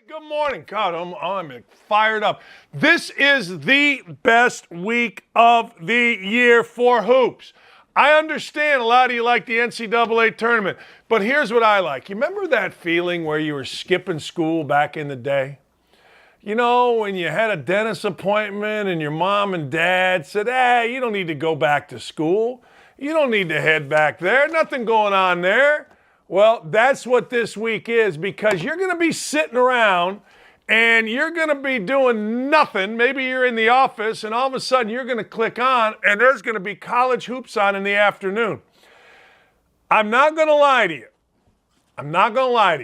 Good morning. God, I'm fired up. This is the best week of the year for hoops. I understand a lot of you like the NCAA tournament, but here's what I like. You remember that feeling where you were skipping school back in the day? You know, when you had a dentist appointment and your mom and dad said, hey, you don't need to go back to school. You don't need to head back there. Nothing going on there. Well, that's what this week is, because you're going to be sitting around and you're going to be doing nothing. Maybe you're in the office and all of a sudden you're going to click on and there's going to be college hoops on in the afternoon. I'm not going to lie to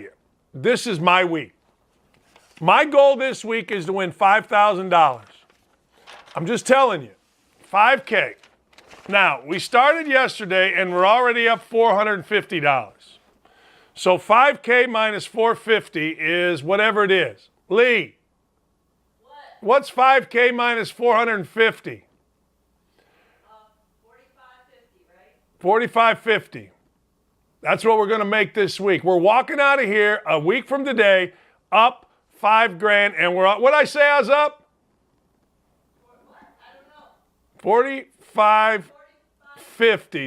you. This is my week. My goal this week is to win $5,000. I'm just telling you, $5K. Now, we started yesterday and we're already up $450. So 5K minus 450 is whatever it is. Lee, what's 5K minus 450? 45.50, right? 45.50. That's what we're going to make this week. We're walking out of here a week from today up $5,000, and we're up. What'd I say I was up? What? I don't know. 45.50.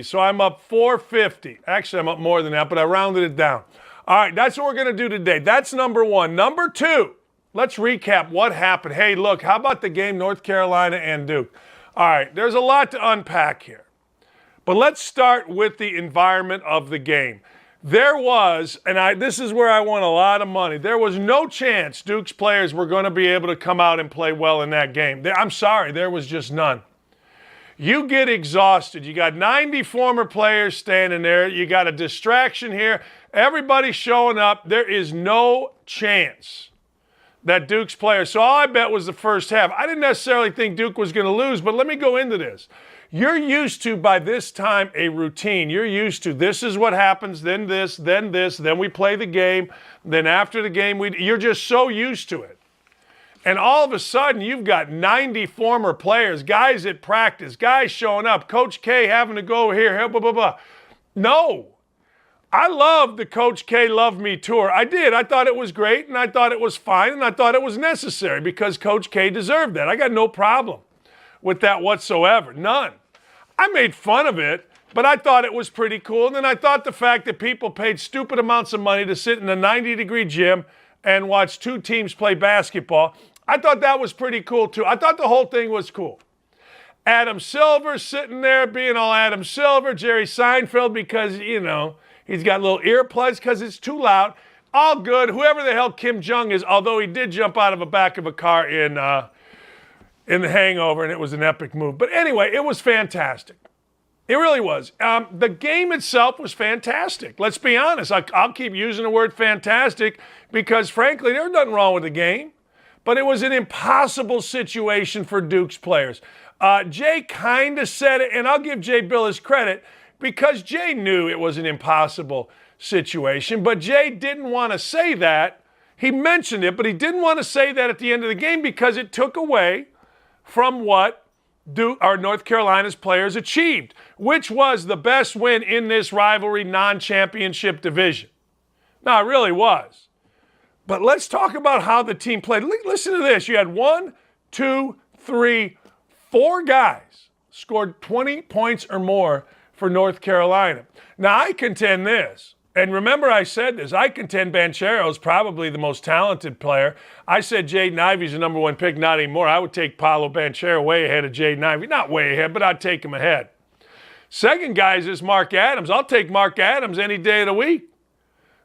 So I'm up 450. Actually, I'm up more than that, but I rounded it down. All right, that's what we're going to do today. That's number one. Number two, let's recap what happened. Hey, look, how about the game North Carolina and Duke? All right, there's a lot to unpack here. But let's start with the environment of the game. There was, and this is where I won a lot of money, there was no chance Duke's players were going to be able to come out and play well in that game. I'm sorry, there was just none. You get exhausted. You got 90 former players standing there. You got a distraction here. Everybody's showing up. There is no chance that Duke's players. So all I bet was the first half. I didn't necessarily think Duke was going to lose, but let me go into this. You're used to, by this time, a routine. You're used to this is what happens, then this, then we play the game, then after the game, you're just so used to it. And all of a sudden, you've got 90 former players, guys at practice, guys showing up, Coach K having to go here, blah, blah, blah. No. I loved the Coach K Love Me tour. I did. I thought it was great, and I thought it was fine, and I thought it was necessary because Coach K deserved that. I got no problem with that whatsoever. None. I made fun of it, but I thought it was pretty cool. And then I thought the fact that people paid stupid amounts of money to sit in a 90-degree gym and watch two teams play basketball, I thought that was pretty cool too. I thought the whole thing was cool. Adam Silver sitting there being all Adam Silver, Jerry Seinfeld because, you know, he's got little earplugs because it's too loud. All good. Whoever the hell Kim Jong is, although he did jump out of the back of a car in The Hangover, and it was an epic move. But anyway, it was fantastic. It really was. The game itself was fantastic. Let's be honest. I'll keep using the word fantastic because, frankly, there's nothing wrong with the game. But it was an impossible situation for Duke's players. Jay kind of said it, and I'll give Jay Bill his credit because Jay knew it was an impossible situation. But Jay didn't want to say that. He mentioned it, but he didn't want to say that at the end of the game because it took away from what Duke or North Carolina's players achieved, which was the best win in this rivalry non-championship division. No, it really was. But let's talk about how the team played. Listen to this. You had 1, 2, 3, 4 guys scored 20 points or more for North Carolina. Now, I contend this, and remember I said this, I contend Banchero is probably the most talented player. I said Jaden Ivey's the number one pick, not anymore. I would take Paolo Banchero way ahead of Jaden Ivey. Not way ahead, but I'd take him ahead. Second guy is this Mark Adams. I'll take Mark Adams any day of the week.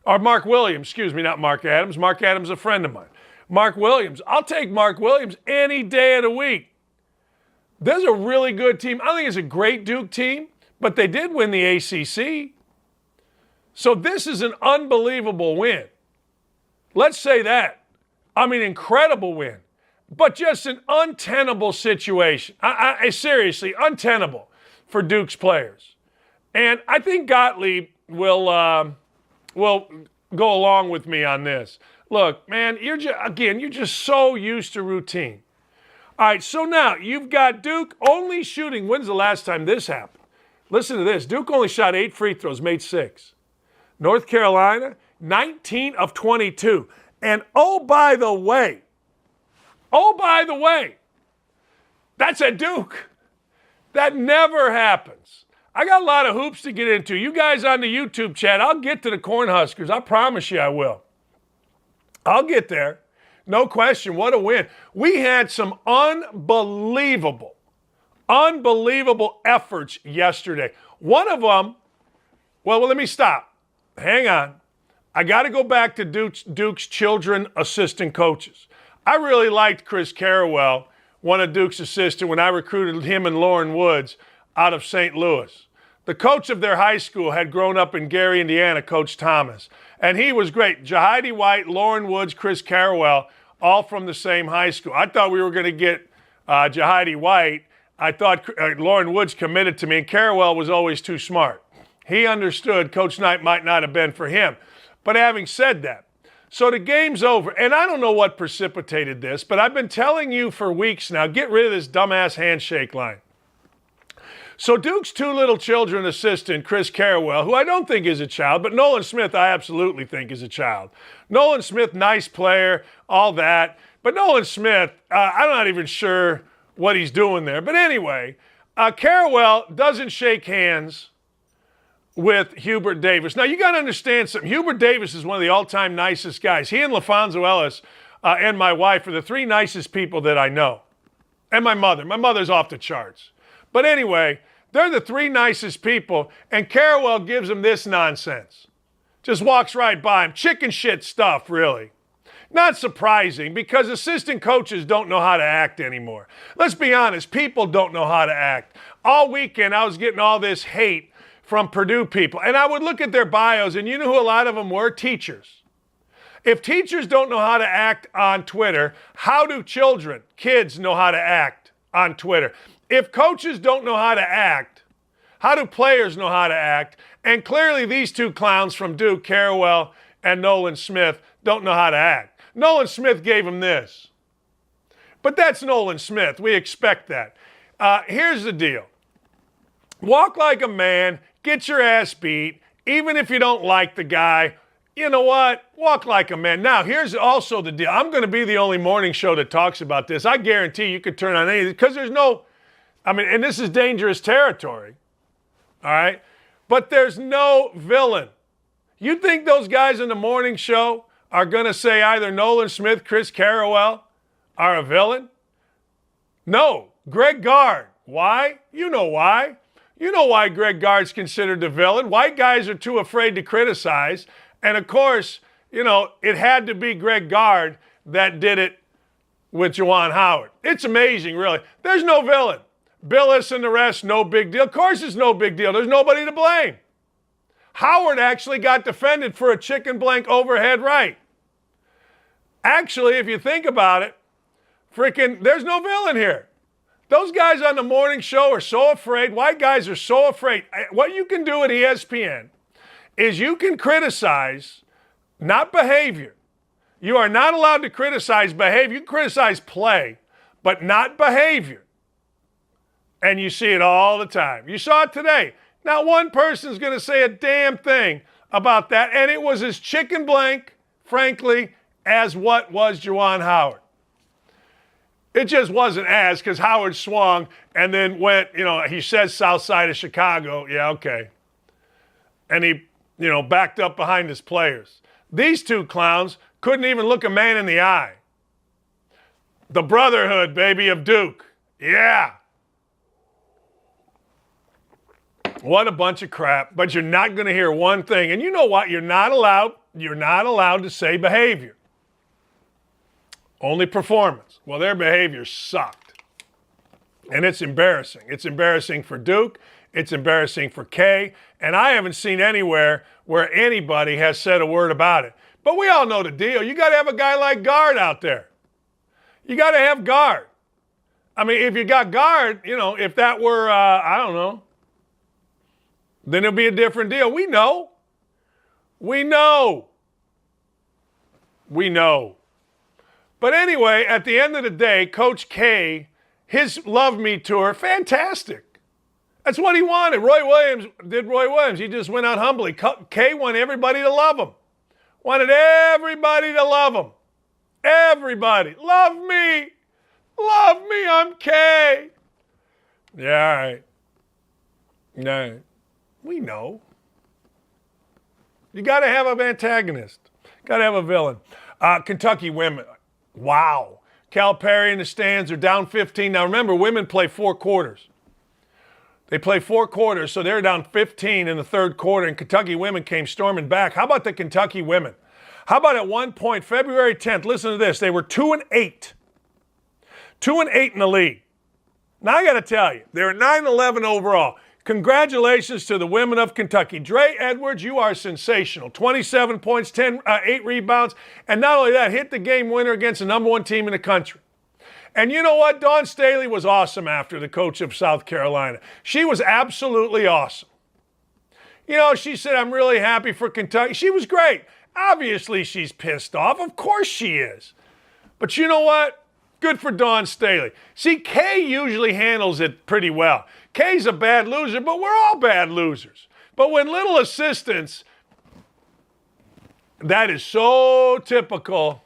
Or Mark Williams, excuse me, not Mark Adams. Mark Adams is a friend of mine. Mark Williams. I'll take Mark Williams any day of the week. There's a really good team. I don't think it's a great Duke team, but they did win the ACC. So this is an unbelievable win. Let's say that. I mean, incredible win. But just an untenable situation. Seriously, untenable for Duke's players. And I think Gottlieb will go along with me on this. Look, man, you're just so used to routine. All right, so now you've got Duke only shooting. When's the last time this happened? Listen to this. Duke only shot 8 free throws, made 6. North Carolina, 19 of 22. And oh, by the way, that's at Duke. That never happens. I got a lot of hoops to get into. You guys on the YouTube chat, I'll get to the Cornhuskers. I promise you I will. I'll get there. No question. What a win. We had some unbelievable efforts yesterday. One of them, well, let me stop. Hang on. I got to go back to Duke's children assistant coaches. I really liked Chris Carrawell, one of Duke's assistants, when I recruited him and Lauren Woods out of St. Louis. The coach of their high school had grown up in Gary, Indiana, Coach Thomas. And he was great. Jahidi White, Lauren Woods, Chris Carrawell, all from the same high school. I thought we were going to get Jahidi White. I thought Lauren Woods committed to me, and Carrawell was always too smart. He understood Coach Knight might not have been for him. But having said that, so the game's over, and I don't know what precipitated this, but I've been telling you for weeks now, get rid of this dumbass handshake line. So Duke's two little children assistant, Chris Carrawell, who I don't think is a child, but Nolan Smith I absolutely think is a child. Nolan Smith, nice player, all that. But Nolan Smith, I'm not even sure what he's doing there. But anyway, Carrawell doesn't shake hands with Hubert Davis. Now, you got to understand something. Hubert Davis is one of the all-time nicest guys. He and LaFonso Ellis and my wife are the three nicest people that I know. And my mother. My mother's off the charts. But anyway, they're the three nicest people, and Carrawell gives them this nonsense. Just walks right by him. Chicken shit stuff, really. Not surprising, because assistant coaches don't know how to act anymore. Let's be honest, people don't know how to act. All weekend, I was getting all this hate from Purdue people. And I would look at their bios, and you know who a lot of them were? Teachers. If teachers don't know how to act on Twitter, how do kids know how to act on Twitter? If coaches don't know how to act, how do players know how to act? And clearly these two clowns from Duke, Carrawell and Nolan Smith, don't know how to act. Nolan Smith gave him this. But that's Nolan Smith. We expect that. Here's the deal. Walk like a man. Get your ass beat. Even if you don't like the guy, you know what? Walk like a man. Now, here's also the deal. I'm going to be the only morning show that talks about this. I guarantee you could turn on anything, because there's no, and this is dangerous territory, all right? But there's no villain. You think those guys in the morning show are going to say either Nolan Smith, Chris Carrawell are a villain? No. Greg Gard. Why? You know why. You know why Greg Gard's considered the villain. White guys are too afraid to criticize. And of course, it had to be Greg Gard that did it with Juwan Howard. It's amazing, really. There's no villain. Billis and the rest, no big deal. Of course it's no big deal. There's nobody to blame. Howard actually got defended for a chicken blank overhead right. Actually, if you think about it, there's no villain here. Those guys on the morning show are so afraid. White guys are so afraid. What you can do at ESPN is you can criticize, not behavior. You are not allowed to criticize behavior. You can criticize play, but not behavior. And you see it all the time. You saw it today. Not one person's going to say a damn thing about that. And it was as chicken blank, frankly, as what was Juwan Howard. It just wasn't because Howard swung and then went, he says south side of Chicago. Yeah, okay. And he, backed up behind his players. These two clowns couldn't even look a man in the eye. The brotherhood, baby, of Duke. Yeah. What a bunch of crap. But you're not going to hear one thing. And you know what? You're not allowed to say behavior. Only performance. Well, their behavior sucked. And it's embarrassing. It's embarrassing for Duke. It's embarrassing for Kay. And I haven't seen anywhere where anybody has said a word about it. But we all know the deal. You got to have a guy like Gard out there. You got to have Gard. If you got Gard, if that were, I don't know, then it'll be a different deal. We know. But anyway, at the end of the day, Coach K, his Love Me tour, fantastic. That's what he wanted. Roy Williams. He just went out humbly. K wanted everybody to love him. Wanted everybody to love him. Everybody. Love me. Love me. I'm K. Yeah, all right. All right. We know. You got to have an antagonist. Got to have a villain. Kentucky women. Wow. Calipari in the stands are down 15. Now remember, women play 4 quarters. They play 4 quarters, so they're down 15 in the third quarter, and Kentucky women came storming back. How about the Kentucky women? How about at one point, February 10th, listen to this, they were 2-8. 2-8 in the league. Now I got to tell you, they're 9-11 overall. Congratulations to the women of Kentucky. Dre Edwards, you are sensational. 27 points, 8 rebounds, and not only that, hit the game winner against the number 1 team in the country. And you know what? Dawn Staley was awesome after, the coach of South Carolina. She was absolutely awesome. You know, she said, I'm really happy for Kentucky. She was great. Obviously, she's pissed off. Of course she is. But you know what? Good for Dawn Staley. See, Kay usually handles it pretty well. Kay's a bad loser, but we're all bad losers. But when little assistants, that is so typical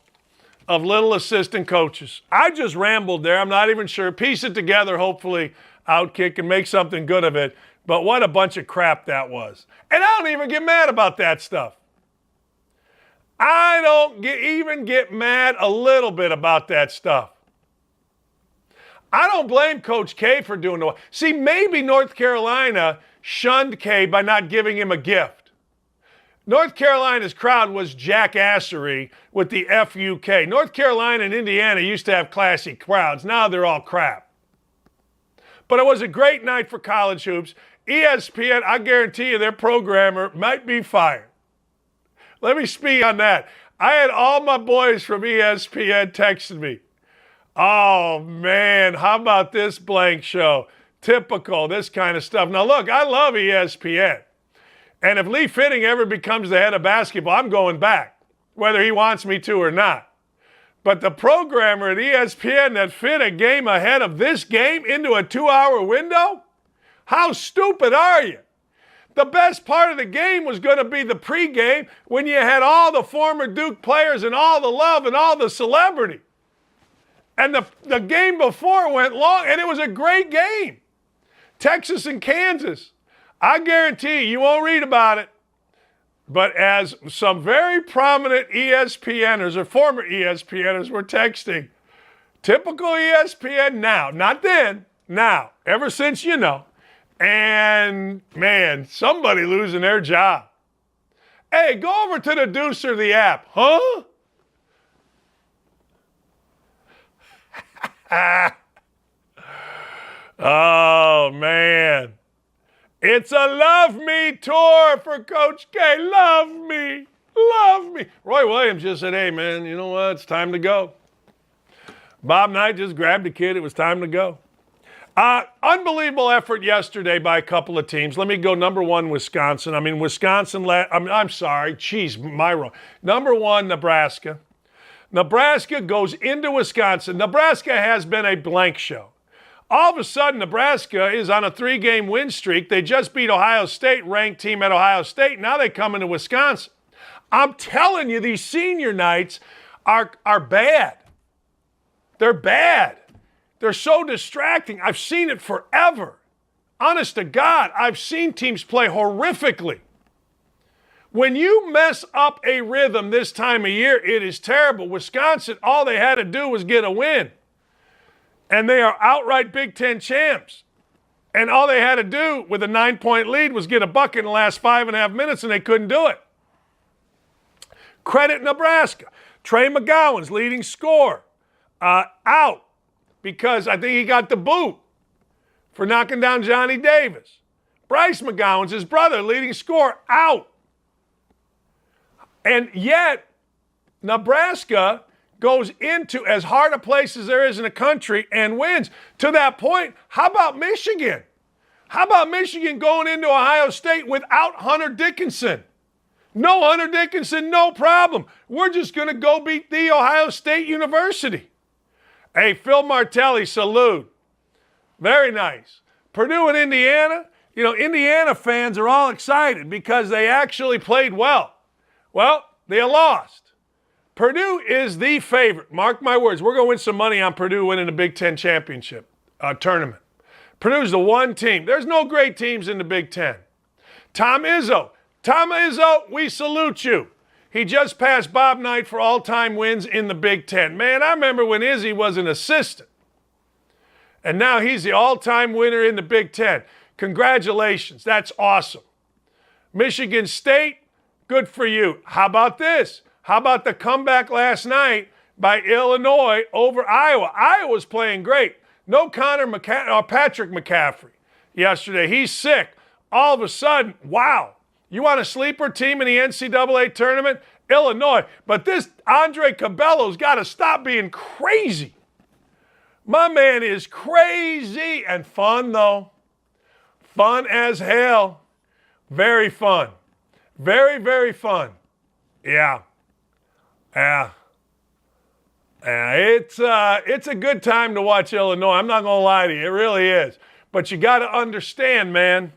of little assistant coaches. I just rambled there. I'm not even sure. Piece it together, hopefully, Outkick, and make something good of it. But what a bunch of crap that was. And I don't even get mad about that stuff. I don't even get mad a little bit about that stuff. I don't blame Coach K for doing it. See, maybe North Carolina shunned K by not giving him a gift. North Carolina's crowd was jackassery with the FUK. North Carolina and Indiana used to have classy crowds. Now they're all crap. But it was a great night for college hoops. ESPN, I guarantee you their programmer might be fired. Let me speak on that. I had all my boys from ESPN texting me. Oh, man, how about this blank show? Typical, this kind of stuff. Now, look, I love ESPN. And if Lee Fitting ever becomes the head of basketball, I'm going back, whether he wants me to or not. But the programmer at ESPN that fit a game ahead of this game into a 2-hour window? How stupid are you? The best part of the game was going to be the pregame when you had all the former Duke players and all the love and all the celebrity. And the game before went long, and it was a great game. Texas and Kansas. I guarantee you won't read about it. But as some very prominent ESPNers or former ESPNers were texting, typical ESPN now, not then, now, ever since you know. And, man, somebody losing their job. Hey, go over to the Deucer, the app. Huh? Oh, man. It's a love me tour for Coach K. Love me. Love me. Roy Williams just said, hey, man, you know what? It's time to go. Bob Knight just grabbed the kid. It was time to go. Unbelievable effort yesterday by a couple of teams. Let me go number 1, Wisconsin. I'm sorry. Geez, my wrong. Number 1, Nebraska. Nebraska goes into Wisconsin. Nebraska has been a blank show. All of a sudden, Nebraska is on a 3-game win streak. They just beat Ohio State, ranked team at Ohio State. Now they come into Wisconsin. I'm telling you, these senior nights are bad. They're bad. They're so distracting. I've seen it forever. Honest to God, I've seen teams play horrifically. When you mess up a rhythm this time of year, it is terrible. Wisconsin, all they had to do was get a win. And they are outright Big Ten champs. And all they had to do with a 9-point lead was get a bucket in the last 5.5 minutes, and they couldn't do it. Credit Nebraska. Trey McGowan's leading scorer out because I think he got the boot for knocking down Johnny Davis. Bryce McGowan's his brother, leading scorer, out. And yet, Nebraska goes into as hard a place as there is in the country and wins. To that point, how about Michigan? How about Michigan going into Ohio State without Hunter Dickinson? No Hunter Dickinson, no problem. We're just going to go beat the Ohio State University. Hey, Phil Martelli, salute. Very nice. Purdue and Indiana, Indiana fans are all excited because they actually played well. Well, They lost. Purdue is the favorite. Mark my words. We're going to win some money on Purdue winning the Big Ten championship tournament. Purdue's the one team. There's no great teams in the Big Ten. Tom Izzo, we salute you. He just passed Bob Knight for all-time wins in the Big Ten. Man, I remember when Izzy was an assistant. And now he's the all-time winner in the Big Ten. Congratulations. That's awesome. Michigan State, good for you. How about this? How about the comeback last night by Illinois over Iowa? Iowa's playing great. No Patrick McCaffrey yesterday. He's sick. All of a sudden, wow. You want a sleeper team in the NCAA tournament? Illinois. But this Andre Cabello's got to stop being crazy. My man is crazy and fun, though. Fun as hell. Very fun. Very, very fun. Yeah. It's a good time to watch Illinois. I'm not going to lie to you. It really is. But you got to understand, man,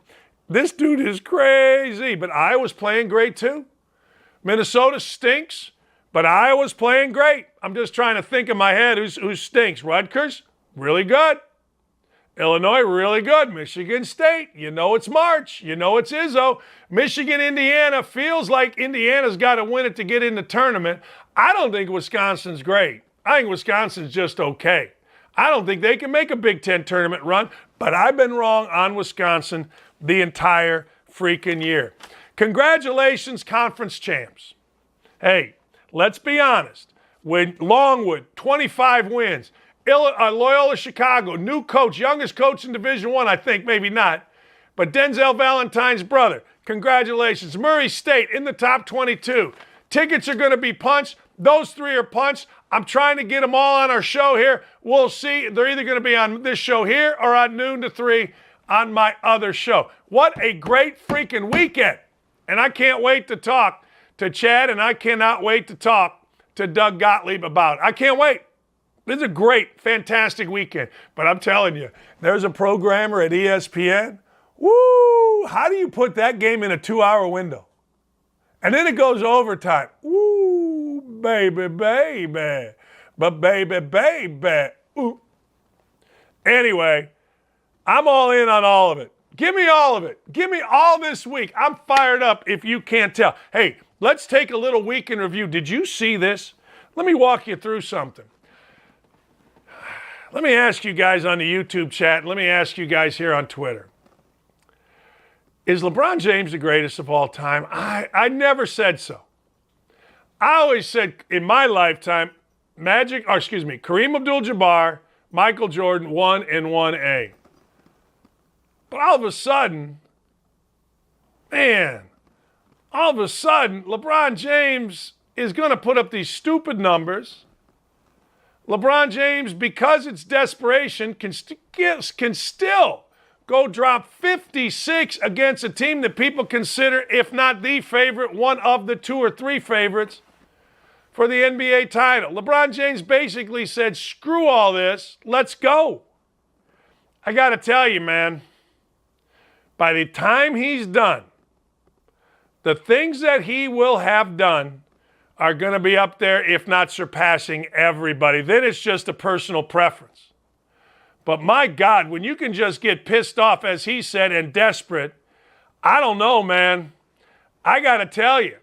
this dude is crazy. But Iowa's playing great, too. Minnesota stinks, but Iowa's playing great. I'm just trying to think in my head who stinks. Rutgers, really good. Illinois, really good. Michigan State, you know it's March. You know it's Izzo. Michigan, Indiana, feels like Indiana's got to win it to get in the tournament. I don't think Wisconsin's great. I think Wisconsin's just okay. I don't think they can make a Big Ten tournament run, but I've been wrong on Wisconsin the entire freaking year. Congratulations, conference champs. Hey, let's be honest. When Longwood, 25 wins. Loyola Chicago, new coach, youngest coach in Division I think, maybe not. But Denzel Valentine's brother, congratulations. Murray State in the top 22. Tickets are going to be punched. Those three are punched. I'm trying to get them all on our show here. We'll see. They're either going to be on this show here or on noon to 3 on my other show. What a great freaking weekend. And I can't wait to talk to Chad, and I cannot wait to talk to Doug Gottlieb about it. I can't wait. This is a great, fantastic weekend. But I'm telling you, there's a programmer at ESPN. Woo! How do you put that game in a 2-hour window? And then it goes overtime. Woo! Baby. But baby. Ooh. Anyway, I'm all in on all of it. Give me all of it. Give me all this week. I'm fired up if you can't tell. Hey, let's take a little week in review. Did you see this? Let me walk you through something. Let me ask you guys on the YouTube chat, let me ask you guys here on Twitter. Is LeBron James the greatest of all time? I never said so. I always said in my lifetime, Kareem Abdul-Jabbar, Michael Jordan, 1 and 1A. But all of a sudden, LeBron James is going to put up these stupid numbers. LeBron James, because it's desperation, can still go drop 56 against a team that people consider, if not the favorite, one of the 2 or 3 favorites for the NBA title. LeBron James basically said, screw all this, let's go. I got to tell you, man, by the time he's done, the things that he will have done are going to be up there, if not surpassing everybody. Then it's just a personal preference. But my God, when you can just get pissed off, as he said, and desperate, I don't know, man. I got to tell you,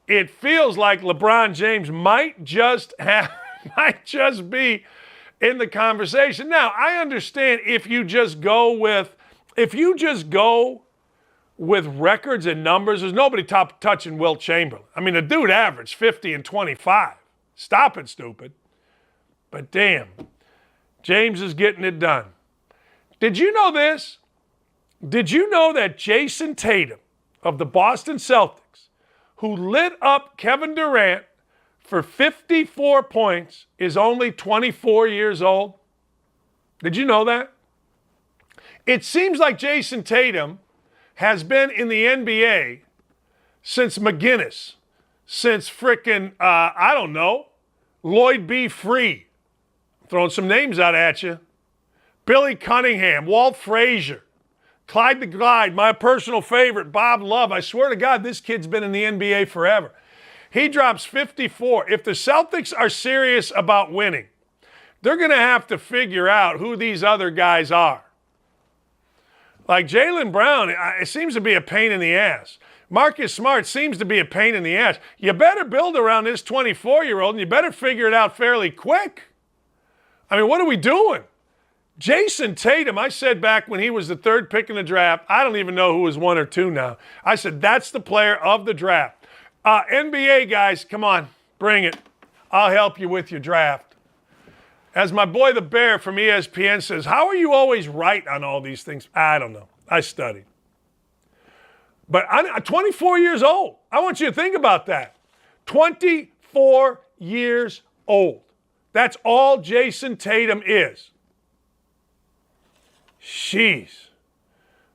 it feels like LeBron James might just be in the conversation. Now, I understand if you just go with records and numbers, there's nobody touching Wilt Chamberlain. I mean, the dude averaged 50 and 25. Stop it, stupid. But damn, James is getting it done. Did you know this? Did you know that Jason Tatum of the Boston Celtics, who lit up Kevin Durant for 54 points, is only 24 years old? Did you know that? It seems like Jason Tatum has been in the NBA since McGinnis, since frickin', Lloyd B. Free. Throwing some names out at you. Billy Cunningham, Walt Frazier, Clyde the Glide, my personal favorite, Bob Love. I swear to God, this kid's been in the NBA forever. He drops 54. If the Celtics are serious about winning, they're going to have to figure out who these other guys are. Like Jaylen Brown, it seems to be a pain in the ass. Marcus Smart seems to be a pain in the ass. You better build around this 24-year-old, and you better figure it out fairly quick. I mean, what are we doing? Jason Tatum, I said back when he was the third pick in the draft, I don't even know who was 1 or 2 now. I said, that's the player of the draft. NBA guys, come on, bring it. I'll help you with your draft. As my boy the Bear from ESPN says, how are you always right on all these things? I don't know. I studied. But I'm 24 years old. I want you to think about that. 24 years old. That's all Jason Tatum is. Jeez.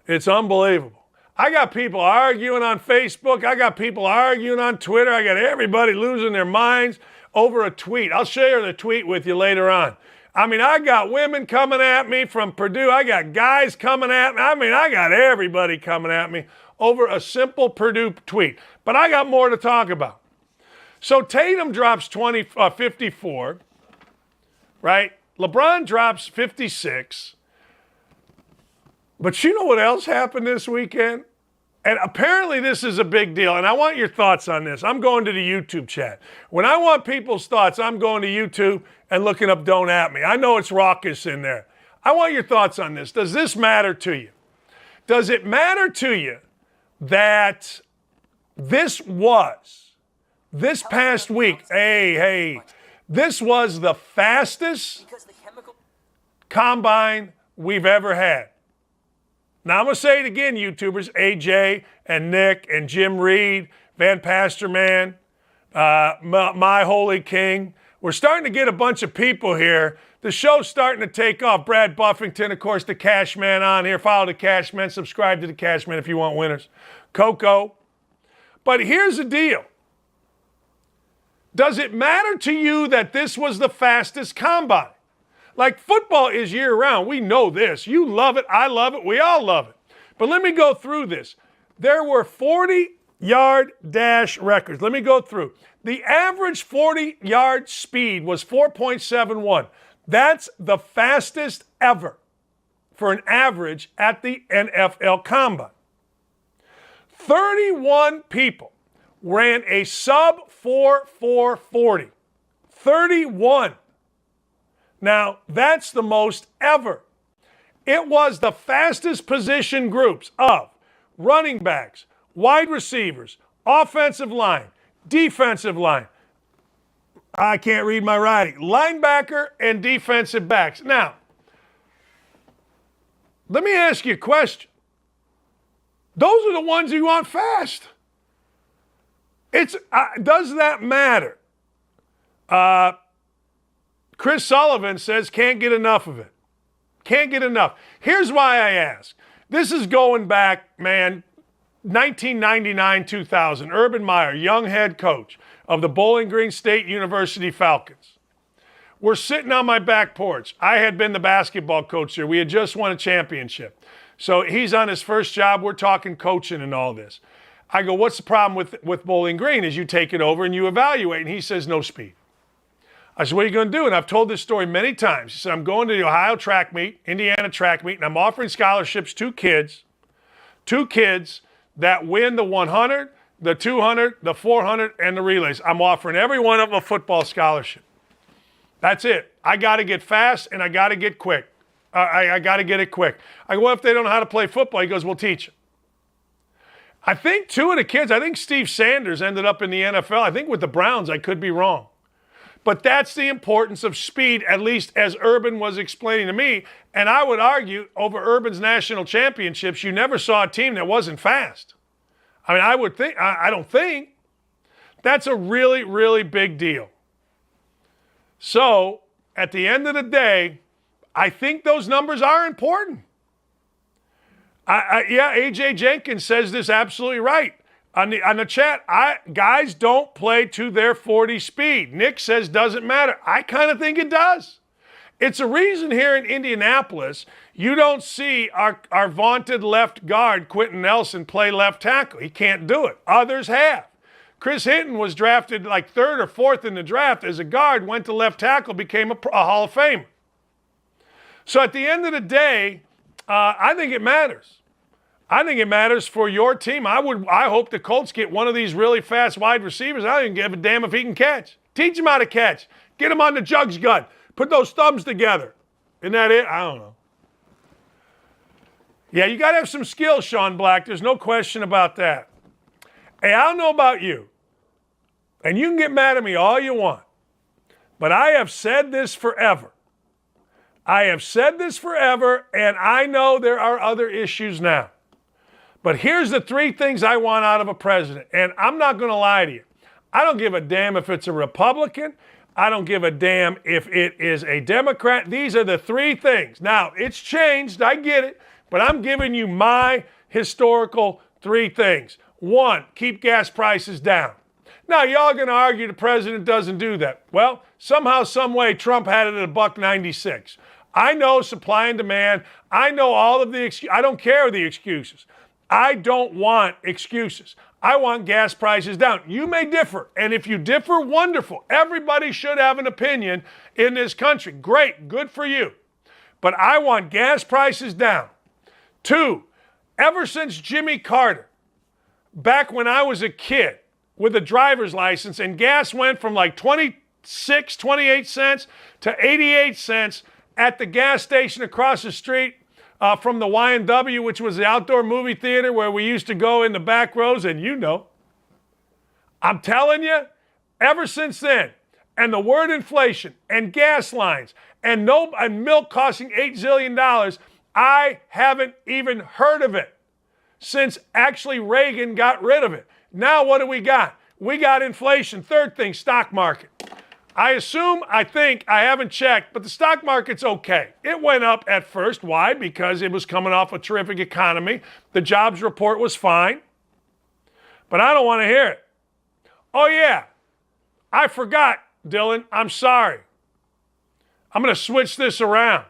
It's unbelievable. I got people arguing on Facebook. I got people arguing on Twitter. I got everybody losing their minds over a tweet. I'll share the tweet with you later on. I mean, I got women coming at me from Purdue. I got guys coming at me. I mean, I got everybody coming at me over a simple Purdue tweet. But I got more to talk about. So Tatum drops 54, right? LeBron drops 56. But you know what else happened this weekend? And apparently this is a big deal, and I want your thoughts on this. I'm going to the YouTube chat. When I want people's thoughts, I'm going to YouTube and looking up Don't At Me. I know it's raucous in there. I want your thoughts on this. Does this matter to you? Does it matter to you that this past week, this was the fastest combine we've ever had? Now, I'm going to say it again, YouTubers, AJ and Nick and Jim Reed, Van Pasterman, My Holy King. We're starting to get a bunch of people here. The show's starting to take off. Brad Buffington, of course, the Cashman on here. Follow the Cashman. Subscribe to the Cashman if you want winners. Coco. But here's the deal. Does it matter to you that this was the fastest combine? Like, football is year-round. We know this. You love it. I love it. We all love it. But let me go through this. There were 40-yard dash records. Let me go through. The average 40-yard speed was 4.71. That's the fastest ever for an average at the NFL Combine. 31 people ran a sub-4.40. 31. Now, that's the most ever. It was the fastest position groups of running backs, wide receivers, offensive line, defensive line. I can't read my writing. Linebacker and defensive backs. Now, let me ask you a question. Those are the ones you want fast. Does that matter? Chris Sullivan says can't get enough of it. Can't get enough. Here's why I ask. This is going back, man, 1999-2000. Urban Meyer, young head coach of the Bowling Green State University Falcons. We're sitting on my back porch. I had been the basketball coach there. We had just won a championship. So he's on his first job. We're talking coaching and all this. I go, what's the problem with Bowling Green? Is you take it over and you evaluate. And he says, no speed. I said, what are you going to do? And I've told this story many times. He said, I'm going to the Ohio track meet, Indiana track meet, and I'm offering scholarships to kids that win the 100, the 200, the 400, and the relays. I'm offering every one of them a football scholarship. That's it. I got to get fast, and I got to get quick. I got to get it quick. I go, what if they don't know how to play football? He goes, we'll teach them. I think 2 of the kids, I think Steve Sanders ended up in the NFL. I think with the Browns, I could be wrong. But that's the importance of speed, at least as Urban was explaining to me. And I would argue over Urban's national championships, you never saw a team that wasn't fast. I mean, I don't think. That's a really, really big deal. So, at the end of the day, I think those numbers are important. AJ Jenkins says this absolutely right. On the chat, guys don't play to their 40 speed. Nick says doesn't matter. I kind of think it does. It's a reason here in Indianapolis you don't see our vaunted left guard, Quentin Nelson, play left tackle. He can't do it. Others have. Chris Hinton was drafted like 3rd or 4th in the draft as a guard, went to left tackle, became a Hall of Famer. So at the end of the day, I think it matters. I think it matters for your team. I hope the Colts get one of these really fast wide receivers. I don't even give a damn if he can catch. Teach him how to catch. Get him on the jugs gun. Put those thumbs together. Isn't that it? I don't know. Yeah, you got to have some skill, Sean Black. There's no question about that. Hey, I don't know about you, and you can get mad at me all you want, but I have said this forever. I have said this forever, and I know there are other issues now. But here's the 3 things I want out of a president, and I'm not going to lie to you. I don't give a damn if it's a Republican. I don't give a damn if it is a Democrat. These are the 3 things. Now, it's changed. I get it. But I'm giving you my historical 3 things. 1, keep gas prices down. Now, y'all are going to argue the president doesn't do that. Well, somehow, some way, Trump had it at $1.96. I know supply and demand. I know all of the excuses. I don't care the excuses. I don't want excuses. I want gas prices down. You may differ. And if you differ, wonderful. Everybody should have an opinion in this country. Great. Good for you. But I want gas prices down. 2, ever since Jimmy Carter, back when I was a kid with a driver's license, and gas went from like 26, 28 cents to 88 cents at the gas station across the street from the Y&W, which was the outdoor movie theater where we used to go in the back rows, and you know. I'm telling you, ever since then, and the word inflation, and gas lines, and milk costing $8 zillion, I haven't even heard of it since actually Reagan got rid of it. Now what do we got? We got inflation. 3rd thing, stock market. I think, I haven't checked, but the stock market's okay. It went up at first. Why? Because it was coming off a terrific economy. The jobs report was fine. But I don't want to hear it. Oh, yeah. I forgot, Dylan. I'm sorry. I'm going to switch this around.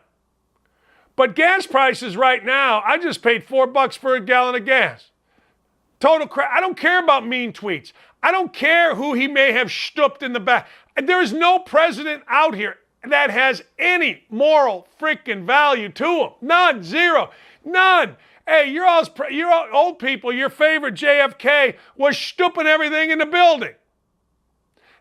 But gas prices right now, I just paid $4 for a gallon of gas. Total crap. I don't care about mean tweets. I don't care who he may have stooped in the back. There is no president out here that has any moral freaking value to him. None. Zero. None. Hey, you're all old people. Your favorite JFK was stooping everything in the building.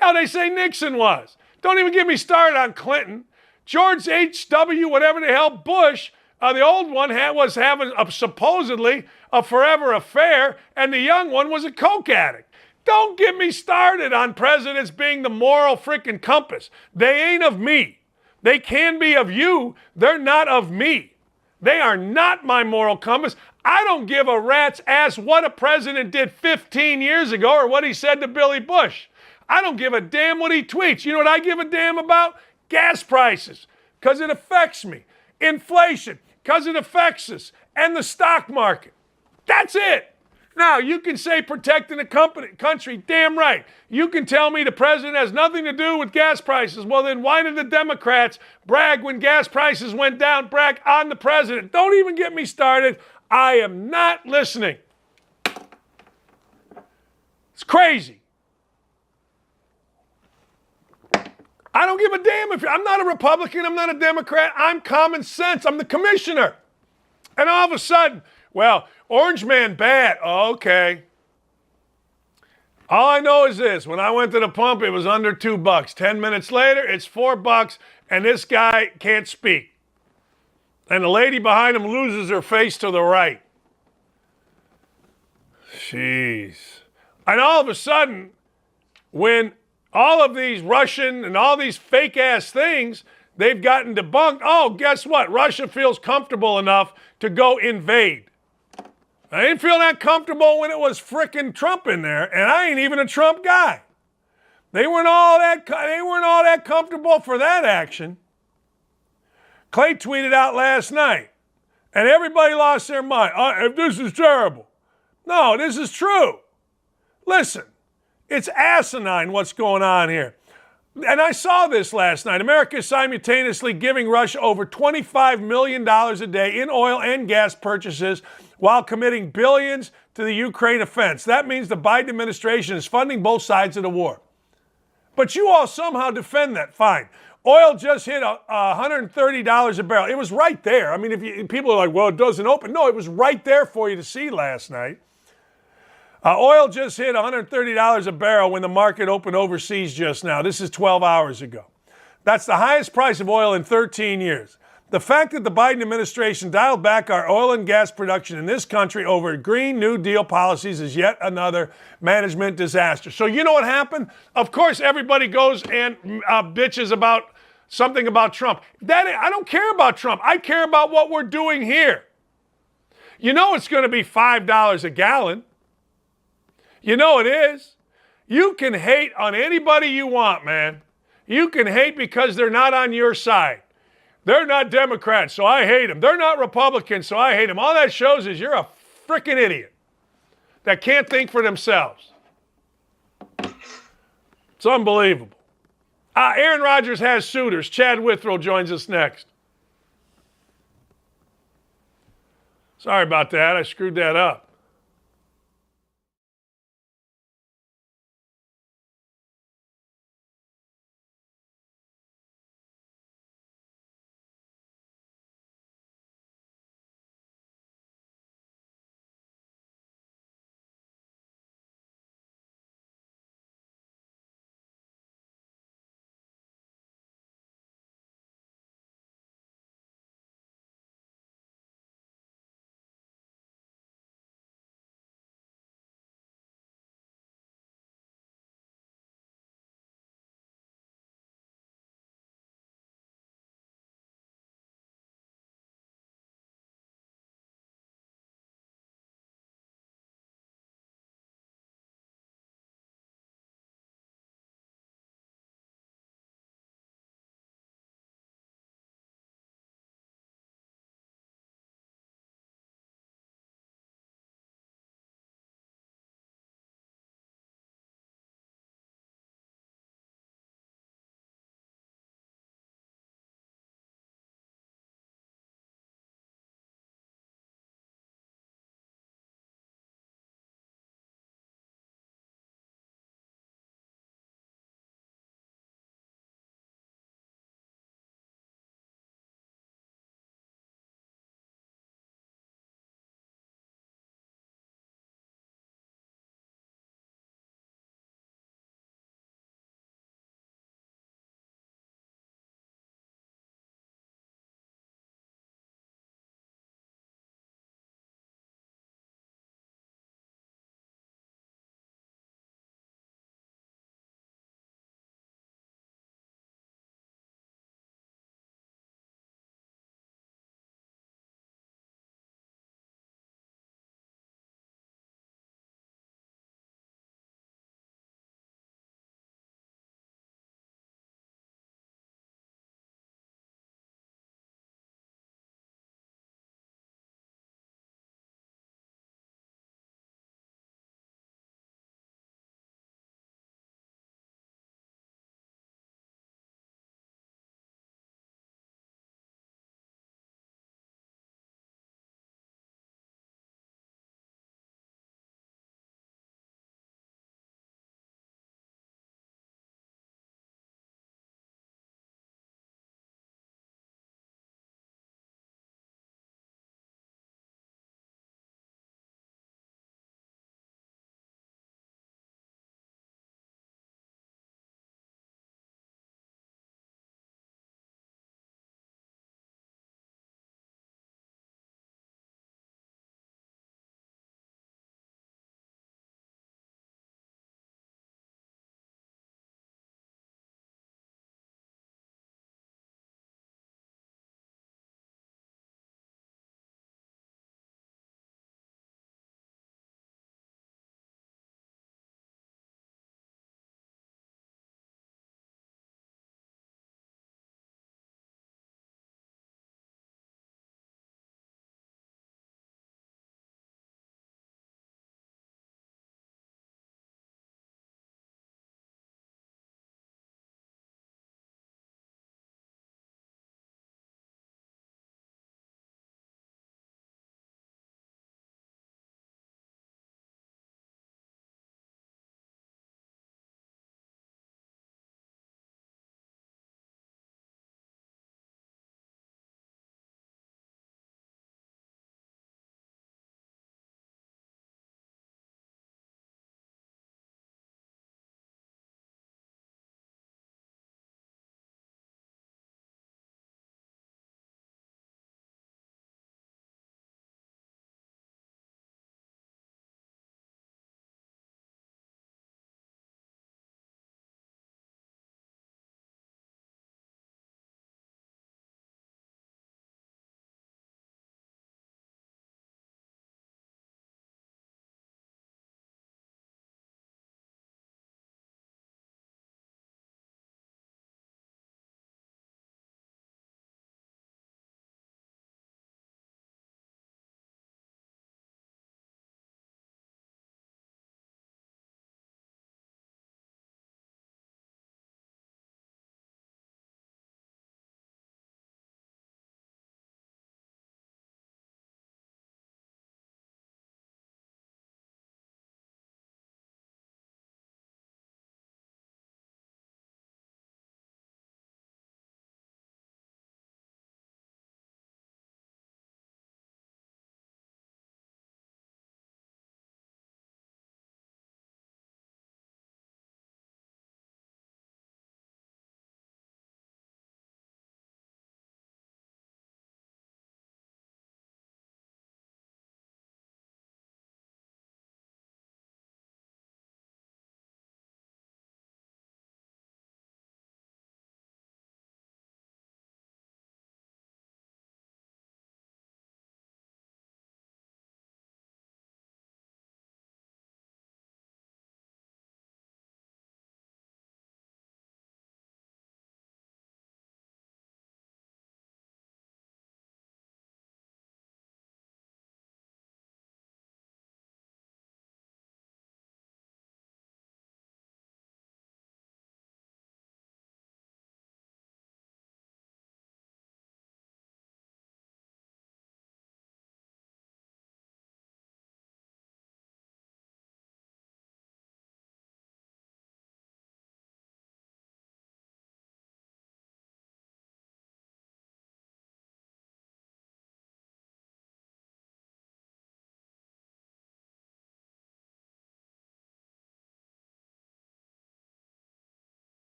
Hell, they say Nixon was. Don't even get me started on Clinton. George H.W., whatever the hell, Bush, the old one was having supposedly a forever affair, and the young one was a coke addict. Don't get me started on presidents being the moral freaking compass. They ain't of me. They can be of you. They're not of me. They are not my moral compass. I don't give a rat's ass what a president did 15 years ago or what he said to Billy Bush. I don't give a damn what he tweets. You know what I give a damn about? Gas prices, because it affects me. Inflation, because it affects us. And the stock market. That's it. Now, you can say protecting the country. Damn right. You can tell me the president has nothing to do with gas prices. Well, then why did the Democrats brag when gas prices went down, brag on the president? Don't even get me started. I am not listening. It's crazy. I don't give a damn if I'm not a Republican, I'm not a Democrat, I'm common sense, I'm the commissioner. And all of a sudden, well, Orange Man bad. Oh, okay. All I know is this, when I went to the pump, it was under $2. 10 minutes later, it's $4, and this guy can't speak. And the lady behind him loses her face to the right. Jeez. And all of a sudden, when all of these Russian and all these fake-ass things, they've gotten debunked. Oh, guess what? Russia feels comfortable enough to go invade. I didn't feel that comfortable when it was frickin' Trump in there, and I ain't even a Trump guy. They weren't all that comfortable for that action. Clay tweeted out last night, and everybody lost their mind. If this is terrible. No, this is true. Listen. It's asinine what's going on here. And I saw this last night. America is simultaneously giving Russia over $25 million a day in oil and gas purchases while committing billions to the Ukraine offense. That means the Biden administration is funding both sides of the war. But you all somehow defend that. Fine. Oil just hit $130 a barrel. It was right there. I mean, people are like, well, it doesn't open. No, it was right there for you to see last night. Oil just hit $130 a barrel when the market opened overseas just now. This is 12 hours ago. That's the highest price of oil in 13 years. The fact that the Biden administration dialed back our oil and gas production in this country over Green New Deal policies is yet another management disaster. So you know what happened? Of course, everybody goes and bitches about something about Trump. I don't care about Trump. I care about what we're doing here. You know it's going to be $5 a gallon. You know it is. You can hate on anybody you want, man. You can hate because they're not on your side. They're not Democrats, so I hate them. They're not Republicans, so I hate them. All that shows is you're a freaking idiot that can't think for themselves. It's unbelievable. Aaron Rodgers has suitors. Chad Withrow joins us next. Sorry about that. I screwed that up.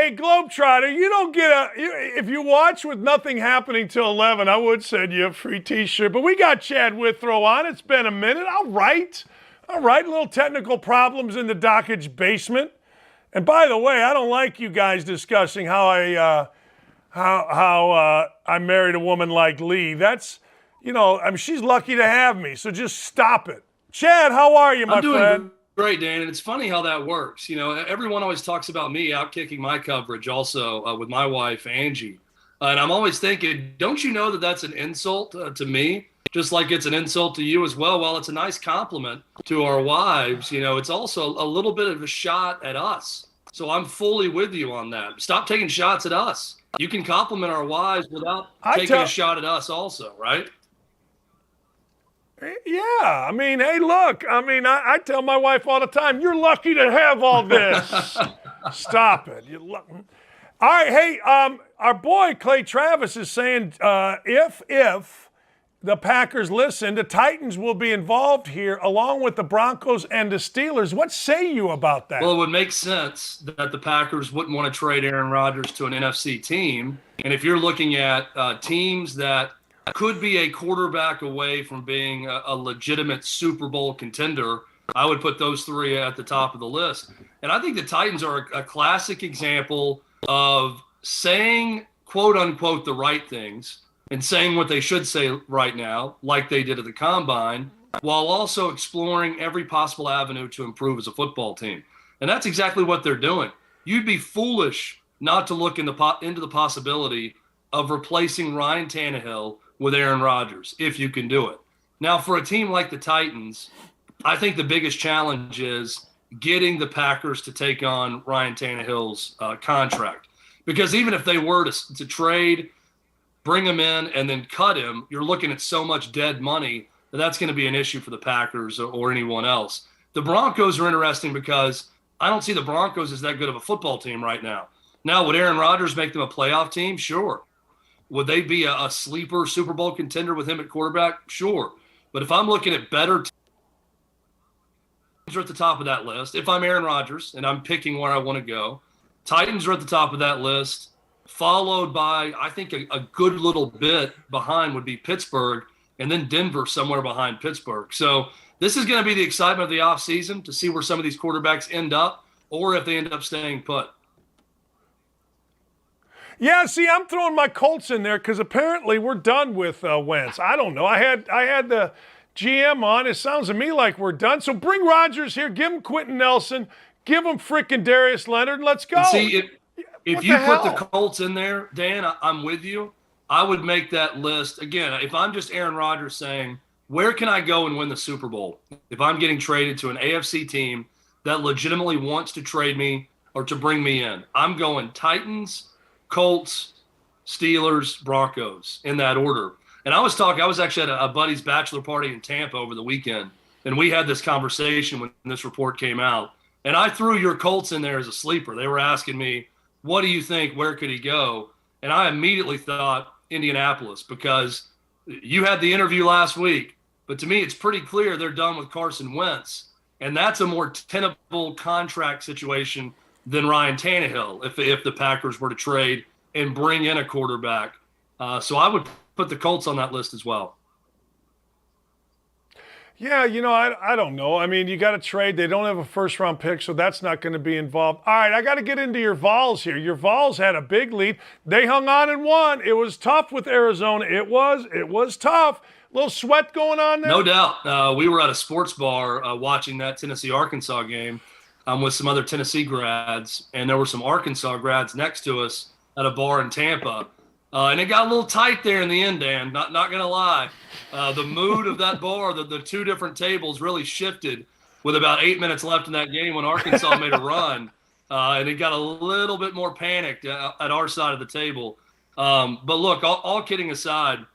Hey, Globetrotter, you don't get if you watch with nothing happening till 11, I would send you a free t-shirt. But we got Chad Withrow on. It's been a minute. All right. Little technical problems in the Dakich basement. And by the way, I don't like you guys discussing how I married a woman like Lee. That's, she's lucky to have me. So just stop it. Chad, how are you, my friend? Great, Dan, and it's funny how that works. Everyone always talks about me outkicking my coverage also with my wife, Angie. And I'm always thinking, don't you know that that's an insult to me, just like it's an insult to you as well? While it's a nice compliment to our wives, it's also a little bit of a shot at us. So I'm fully with you on that. Stop taking shots at us. You can compliment our wives without taking a shot at us also, right? Yeah, hey, look, I tell my wife all the time, you're lucky to have all this. Stop it. All right, hey, our boy Clay Travis is saying if the Packers listen, the Titans will be involved here along with the Broncos and the Steelers. What say you about that? Well, it would make sense that the Packers wouldn't want to trade Aaron Rodgers to an NFC team. And if you're looking at teams that could be a quarterback away from being a legitimate Super Bowl contender, I would put those three at the top of the list. And I think the Titans are a classic example of saying, quote unquote, the right things and saying what they should say right now, like they did at the Combine, while also exploring every possible avenue to improve as a football team. And that's exactly what they're doing. You'd be foolish not to look into the possibility of replacing Ryan Tannehill with Aaron Rodgers, if you can do it. Now, for a team like the Titans, I think the biggest challenge is getting the Packers to take on Ryan Tannehill's contract. Because even if they were to trade, bring him in, and then cut him, you're looking at so much dead money that that's going to be an issue for the Packers or anyone else. The Broncos are interesting because I don't see the Broncos as that good of a football team right now. Now, would Aaron Rodgers make them a playoff team? Sure. Would they be a sleeper Super Bowl contender with him at quarterback? Sure. But if I'm looking at better teams are at the top of that list, if I'm Aaron Rodgers and I'm picking where I want to go, Titans are at the top of that list, followed by, I think, a good little bit behind would be Pittsburgh, and then Denver somewhere behind Pittsburgh. So this is going to be the excitement of the offseason to see where some of these quarterbacks end up or if they end up staying put. Yeah, see, I'm throwing my Colts in there because apparently we're done with Wentz. I don't know. I had the GM on. It sounds to me like we're done. So bring Rodgers here. Give him Quentin Nelson. Give him freaking Darius Leonard. Let's go. And see, if you put the Colts in there, Dan, I'm with you. I would make that list. Again, if I'm just Aaron Rodgers saying, where can I go and win the Super Bowl? If I'm getting traded to an AFC team that legitimately wants to trade me or to bring me in, I'm going Titans, Colts, Steelers, Broncos in that order. And I was actually at a buddy's bachelor party in Tampa over the weekend, and we had this conversation when this report came out. And I threw your Colts in there as a sleeper. They were asking me, what do you think? Where could he go? And I immediately thought Indianapolis because you had the interview last week. But to me, it's pretty clear they're done with Carson Wentz. And that's a more tenable contract situation than Ryan Tannehill if the Packers were to trade and bring in a quarterback. So I would put the Colts on that list as well. Yeah, I don't know. You got to trade. They don't have a first-round pick, so that's not going to be involved. All right, I got to get into your Vols here. Your Vols had a big lead. They hung on and won. It was tough with Arizona. It was tough. A little sweat going on there. No doubt. We were at a sports bar watching that Tennessee-Arkansas game with some other Tennessee grads, and there were some Arkansas grads next to us at a bar in Tampa. And it got a little tight there in the end, Dan, not going to lie. The mood of that bar, the two different tables really shifted with about 8 minutes left in that game when Arkansas made a run. And it got a little bit more panicked at our side of the table. But look, all kidding aside,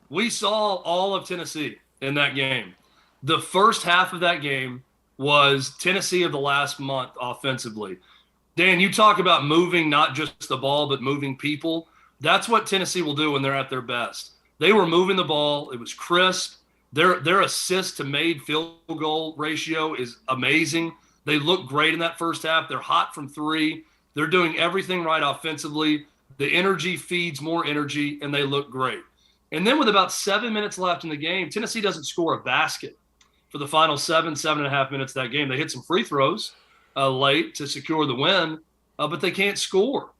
we saw all of Tennessee in that game. The first half of that game was Tennessee of the last month offensively. Dan, you talk about moving not just the ball, but moving people. That's what Tennessee will do when they're at their best. They were moving the ball. It was crisp. Their assist to made field goal ratio is amazing. They look great in that first half. They're hot from three. They're doing everything right offensively. The energy feeds more energy, and they look great. And then with about 7 minutes left in the game, Tennessee doesn't score a basket for the final 7.5 minutes of that game. They hit some free throws late to secure the win, but they can't score.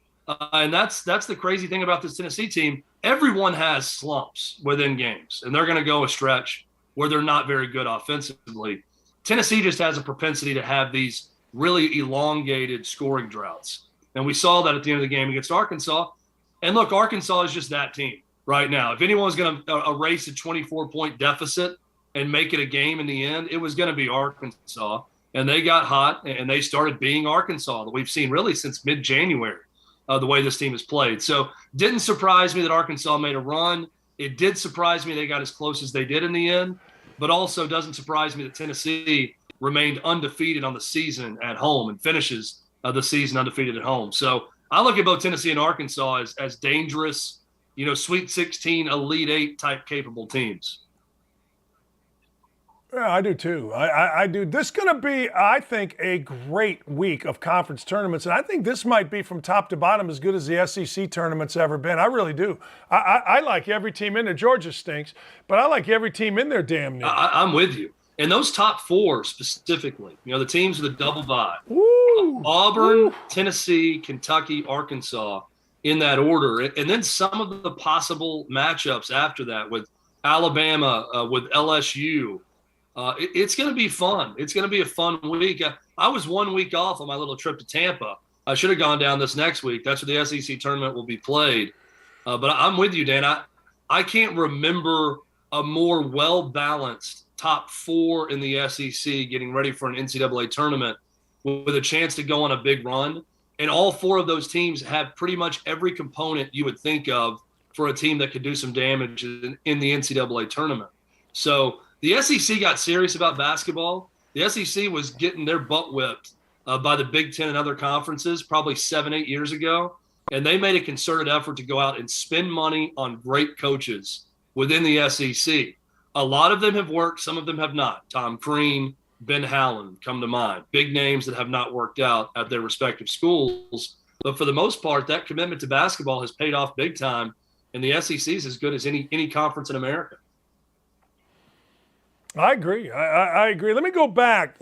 And that's the crazy thing about this Tennessee team. Everyone has slumps within games, and they're going to go a stretch where they're not very good offensively. Tennessee just has a propensity to have these really elongated scoring droughts. And we saw that at the end of the game against Arkansas. And look, Arkansas is just that team right now. If anyone's going to erase a 24-point deficit and make it a game in the end, it was going to be Arkansas. And they got hot, and they started being Arkansas that we've seen really since mid-January, the way this team has played. So didn't surprise me that Arkansas made a run. It did surprise me they got as close as they did in the end, but also doesn't surprise me that Tennessee remained undefeated on the season at home and finishes the season undefeated at home. So I look at both Tennessee and Arkansas as dangerous, Sweet 16, Elite 8 type capable teams. Yeah, I do too. I do. This is going to be, I think, a great week of conference tournaments, and I think this might be from top to bottom as good as the SEC tournament's ever been. I really do. I like every team in there. Georgia stinks, but I like every team in there damn near. I'm with you. And those top four specifically, the teams with a double bye, Auburn, Tennessee, Kentucky, Arkansas, in that order. And then some of the possible matchups after that with Alabama, with LSU. It's going to be fun. It's going to be a fun week. I was 1 week off on my little trip to Tampa. I should have gone down this next week. That's where the SEC tournament will be played. But I'm with you, Dan. I can't remember a more well-balanced top four in the SEC getting ready for an NCAA tournament with a chance to go on a big run. And all four of those teams have pretty much every component you would think of for a team that could do some damage in the NCAA tournament. So the SEC got serious about basketball. The SEC was getting their butt whipped by the Big Ten and other conferences probably 7-8 years ago. And they made a concerted effort to go out and spend money on great coaches within the SEC. A lot of them have worked. Some of them have not. Tom Crean, Ben Howland come to mind. Big names that have not worked out at their respective schools. But for the most part, that commitment to basketball has paid off big time. And the SEC is as good as any conference in America. I agree. I agree. Let me go back.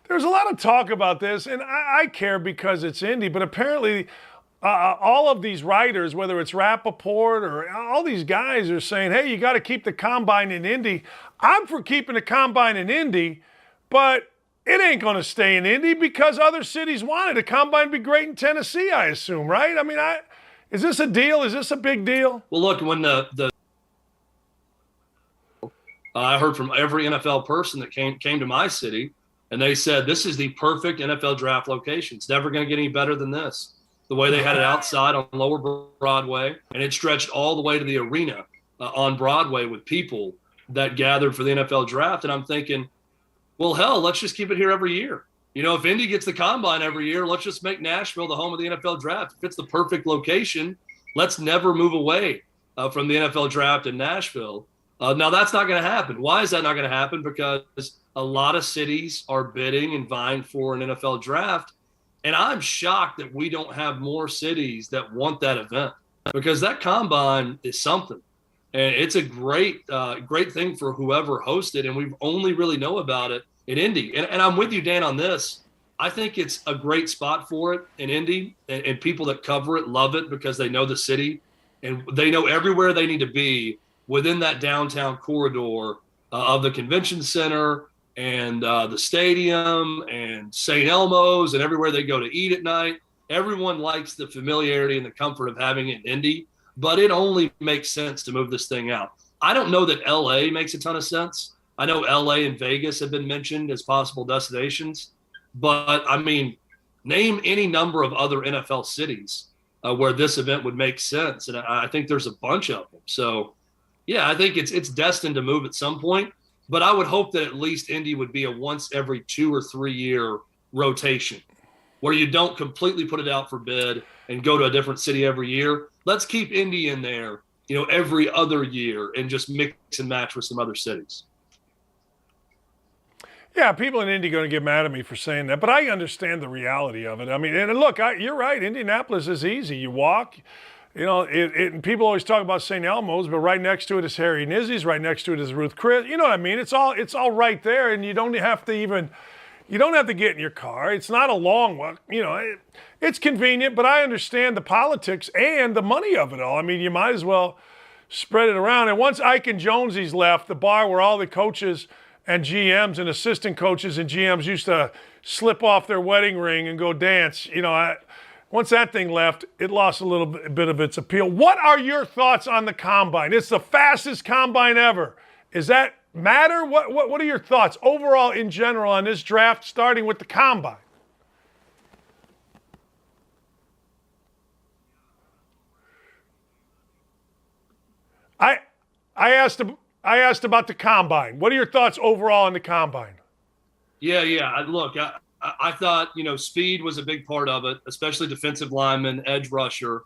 There's a lot of talk about this, and I care because it's Indy, but apparently all of these writers, whether it's Rappaport or all these guys are saying, hey, you got to keep the combine in Indy. I'm for keeping the combine in Indy, but it ain't going to stay in Indy because other cities want it. The combine to be great in Tennessee, I assume, right? I mean, is this a deal? Is this a big deal? Well, look, when I heard from every NFL person that came to my city, and they said, this is the perfect NFL draft location. It's never going to get any better than this. The way they had it outside on Lower Broadway, and it stretched all the way to the arena on Broadway with people that gathered for the NFL draft. And I'm thinking, well, hell, let's just keep it here every year. If Indy gets the combine every year, let's just make Nashville the home of the NFL draft. If it's the perfect location, let's never move away from the NFL draft in Nashville. Now, that's not going to happen. Why is that not going to happen? Because a lot of cities are bidding and vying for an NFL draft. And I'm shocked that we don't have more cities that want that event because that combine is something. And it's a great thing for whoever hosted. And we only really know about it in Indy. And I'm with you, Dan, on this. I think it's a great spot for it in Indy. And people that cover it love it because they know the city and they know everywhere they need to be within that downtown corridor of the convention center and the stadium and St. Elmo's and everywhere they go to eat at night. Everyone likes the familiarity and the comfort of having it in Indy, but it only makes sense to move this thing out. I don't know that LA makes a ton of sense. I know LA and Vegas have been mentioned as possible destinations, but I mean, name any number of other NFL cities where this event would make sense. And I think there's a bunch of them. So yeah, I think it's destined to move at some point. But I would hope that at least Indy would be a once every 2 or 3 year rotation where you don't completely put it out for bid and go to a different city every year. Let's keep Indy in there, every other year and just mix and match with some other cities. Yeah, people in Indy are going to get mad at me for saying that, but I understand the reality of it. I mean, and look, you're right. Indianapolis is easy. You walk, and people always talk about St. Elmo's, but right next to it is Harry Nizzi's. Right next to it is Ruth Chris. You know what I mean? It's all right there, and you don't have to get in your car. It's not a long one. It's convenient, but I understand the politics and the money of it all. I mean, you might as well spread it around. And once Ike and Jonesy's left, the bar where all the coaches and GMs and assistant coaches and GMs used to slip off their wedding ring and go dance. Once that thing left, it lost a little bit of its appeal. What are your thoughts on the combine? It's the fastest combine ever. Does that matter? What are your thoughts overall in general on this draft, starting with the combine? I asked about the combine. What are your thoughts overall on the combine? Yeah. Look, I thought, speed was a big part of it, especially defensive lineman, edge rusher.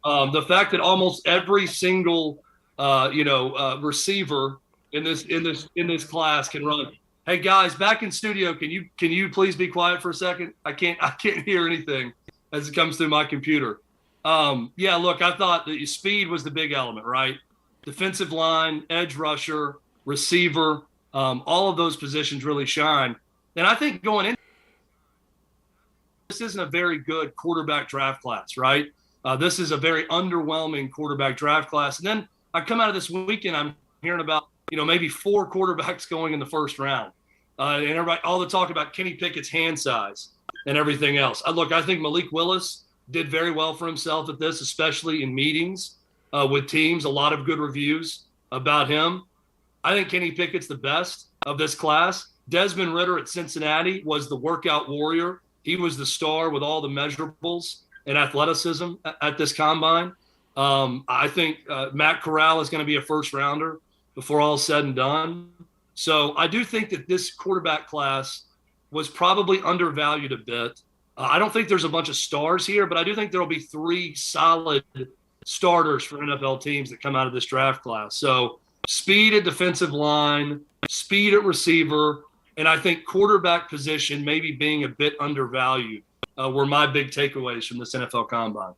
The fact that almost every single, receiver in this class can run. Hey guys, back in studio, can you please be quiet for a second? I can't hear anything as it comes through my computer. Look, I thought that speed was the big element, right? Defensive line, edge rusher, receiver, all of those positions really shine. And I think going in, this isn't a very good quarterback draft class, right? This is a very underwhelming quarterback draft class. And then I come out of this weekend, I'm hearing about, maybe 4 quarterbacks going in the first round. And everybody, all the talk about Kenny Pickett's hand size and everything else. I think Malik Willis did very well for himself at this, especially in meetings with teams. A lot of good reviews about him. I think Kenny Pickett's the best of this class. Desmond Ridder at Cincinnati was the workout warrior. He was the star with all the measurables and athleticism at this combine. I think Matt Corral is going to be a first rounder before all is said and done. So I do think that this quarterback class was probably undervalued a bit. I don't think there's a bunch of stars here, but I do think there will be 3 solid starters for NFL teams that come out of this draft class. So speed at defensive line, speed at receiver, and I think quarterback position maybe being a bit undervalued were my big takeaways from this NFL Combine.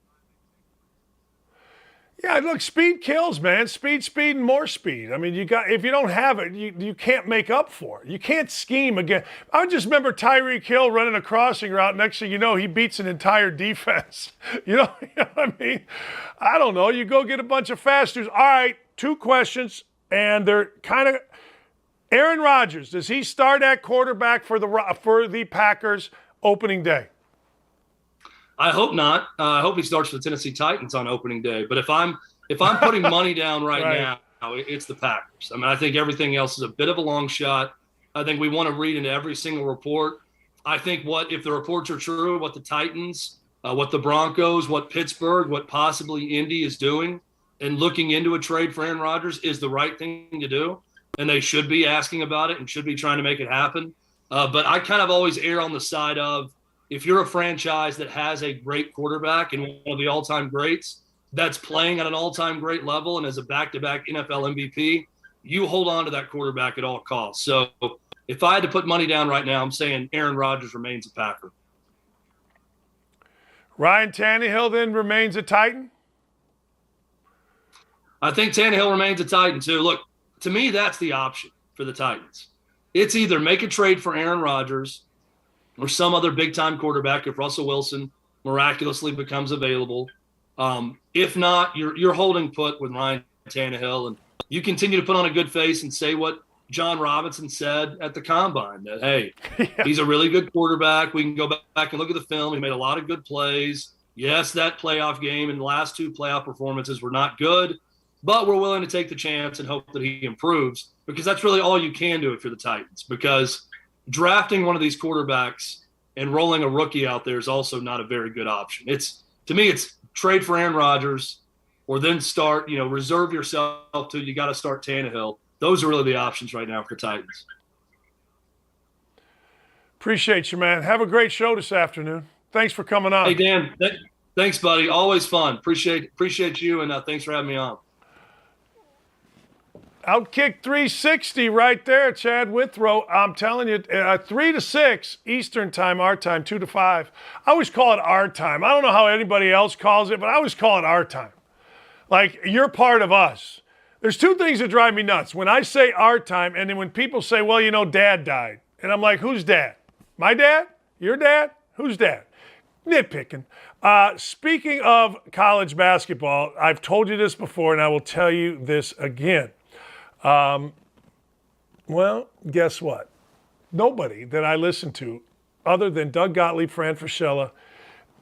Yeah, look, speed kills, man. Speed, and more speed. I mean, if you don't have it, you can't make up for it. You can't scheme again. I just remember Tyreek Hill running a crossing route. Next thing you know, he beats an entire defense. You know what I mean? I don't know. You go get a bunch of fast dudes. All right, 2 questions, and they're kind of Aaron Rodgers. Does he start at quarterback for the Packers opening day? I hope not. I hope he starts for the Tennessee Titans on opening day. But if I'm putting money down right now, it's the Packers. I mean, I think everything else is a bit of a long shot. I think we want to read into every single report. I think if the reports are true, what the Titans, what the Broncos, what Pittsburgh, what possibly Indy is doing and looking into a trade for Aaron Rodgers is the right thing to do. And they should be asking about it and should be trying to make it happen. But I kind of always err on the side of, if you're a franchise that has a great quarterback and one of the all-time greats that's playing at an all-time great level and as a back-to-back NFL MVP, you hold on to that quarterback at all costs. So if I had to put money down right now, I'm saying Aaron Rodgers remains a Packer. Ryan Tannehill then remains a Titan? I think Tannehill remains a Titan too. Look, to me, that's the option for the Titans. It's either make a trade for Aaron Rodgers or some other big-time quarterback if Russell Wilson miraculously becomes available. If not, you're holding put with Ryan Tannehill, and you continue to put on a good face and say what John Robinson said at the Combine, that, hey, he's a really good quarterback. We can go back and look at the film. He made a lot of good plays. Yes, that playoff game and the last 2 playoff performances were not good, but we're willing to take the chance and hope that he improves, because that's really all you can do if you're the Titans, because drafting one of these quarterbacks and rolling a rookie out there is also not a very good option. To me, it's trade for Aaron Rodgers or then start, reserve yourself till you got to start Tannehill. Those are really the options right now for Titans. Appreciate you, man. Have a great show this afternoon. Thanks for coming on. Hey, Dan. Thanks, buddy. Always fun. Appreciate you, and thanks for having me on. Outkick 360 right there, Chad Withrow. I'm telling you, 3 to 6 Eastern time, our time, 2 to 5. I always call it our time. I don't know how anybody else calls it, but I always call it our time. Like, you're part of us. There's two things that drive me nuts. When I say our time, and then when people say, well, you know, Dad died. And I'm like, who's Dad? My dad? Your dad? Who's Dad? Nitpicking. Speaking of college basketball, I've told you this before, and I will tell you this again. Well, guess what? Nobody that I listen to, other than Doug Gottlieb, Fran Fraschilla,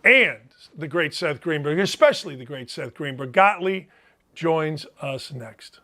and the great Seth Greenberg, especially the great Seth Greenberg, Gottlieb joins us next.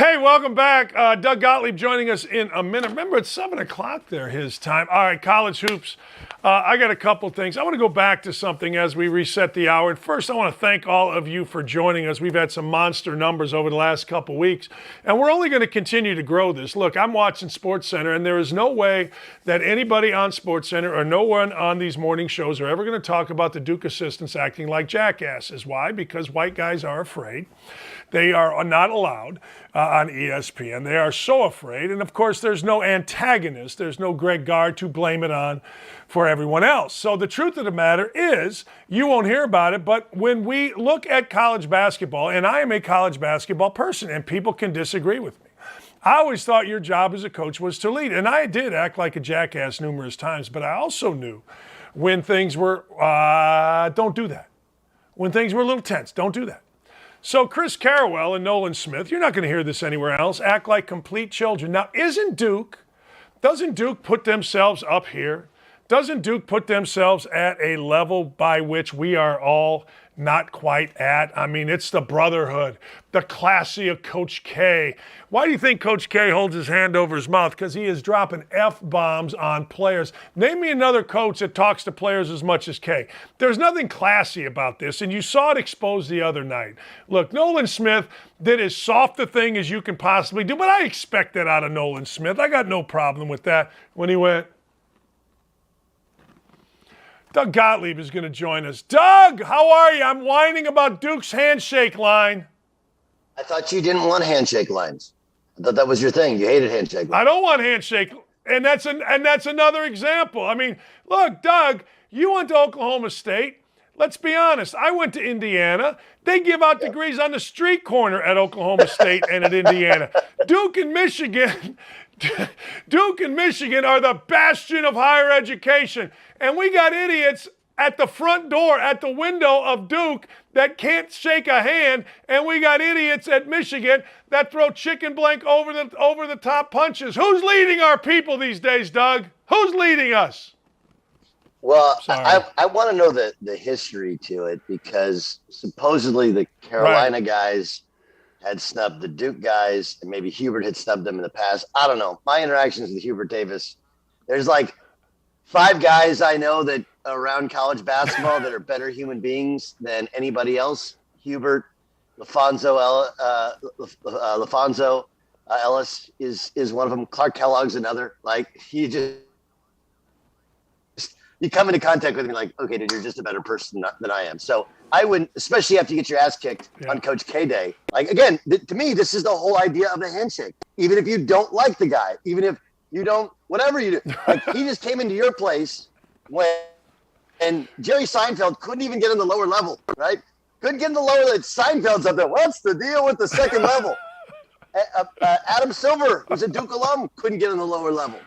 Hey, welcome back. Doug Gottlieb joining us in a minute. Remember, it's 7 o'clock there, his time. All right, college hoops. I got a couple things. I want to go back to something as we reset the hour. And first, I want to thank all of you for joining us. We've had some monster numbers over the last couple weeks, and we're only going to continue to grow this. Look, I'm watching SportsCenter, and there is no way that anybody on SportsCenter or no one on these morning shows are ever going to talk about the Duke assistants acting like jackasses. Why? Because white guys are afraid. They are not allowed on ESPN. They are so afraid. And, of course, there's no antagonist. There's no Greg Gard to blame it on for everyone else. So the truth of the matter is, you won't hear about it, but when we look at college basketball, and I am a college basketball person, and people can disagree with me, I always thought your job as a coach was to lead. And I did act like a jackass numerous times, but I also knew when things were, don't do that. When things were a little tense, don't do that. So Chris Carrawell and Nolan Smith, you're not going to hear this anywhere else, act like complete children. Now, doesn't Duke put themselves up here? Doesn't Duke put themselves at a level by which we are all not quite at? I mean, it's the brotherhood, the classy of Coach K. Why do you think Coach K holds his hand over his mouth? Because he is dropping F-bombs on players. Name me another coach that talks to players as much as K. There's nothing classy about this, and you saw it exposed the other night. Look, Nolan Smith did as soft a thing as you can possibly do, but I expect that out of Nolan Smith. I got no problem with that when he went. Doug Gottlieb is going to join us. Doug, how are you? I'm whining about Duke's handshake line. I thought you didn't want handshake lines. I thought that was your thing. You hated handshake lines. I don't want handshake, and that's another example. I mean, look, Doug, you went to Oklahoma State. Let's be honest. I went to Indiana. They give out degrees on the street corner at Oklahoma State and at Indiana. Duke and Michigan are the bastion of higher education. And we got idiots at the front door, at the window of Duke that can't shake a hand, and we got idiots at Michigan that throw chicken blank over the top punches. Who's leading our people these days, Doug? Who's leading us? Well, I want to know the history to it, because supposedly the Carolina guys had snubbed the Duke guys, and maybe Hubert had snubbed them in the past. I don't know. My interactions with Hubert Davis, there's like 5 guys I know that around college basketball that are better human beings than anybody else. Hubert, LaFonso Ellis is one of them. Clark Kellogg's another. Like, you come into contact with me like, okay, dude, you're just a better person than I am. So I wouldn't, especially after you get your ass kicked on Coach K Day. Like, again, to me, this is the whole idea of the handshake. Even if you don't like the guy, even if you don't, whatever you do. Like, he just came into your place and Jerry Seinfeld couldn't even get in the lower level, right? Couldn't get in the lower level. Seinfeld's up there. What's the deal with the second level? Adam Silver, who's a Duke alum, couldn't get in the lower level.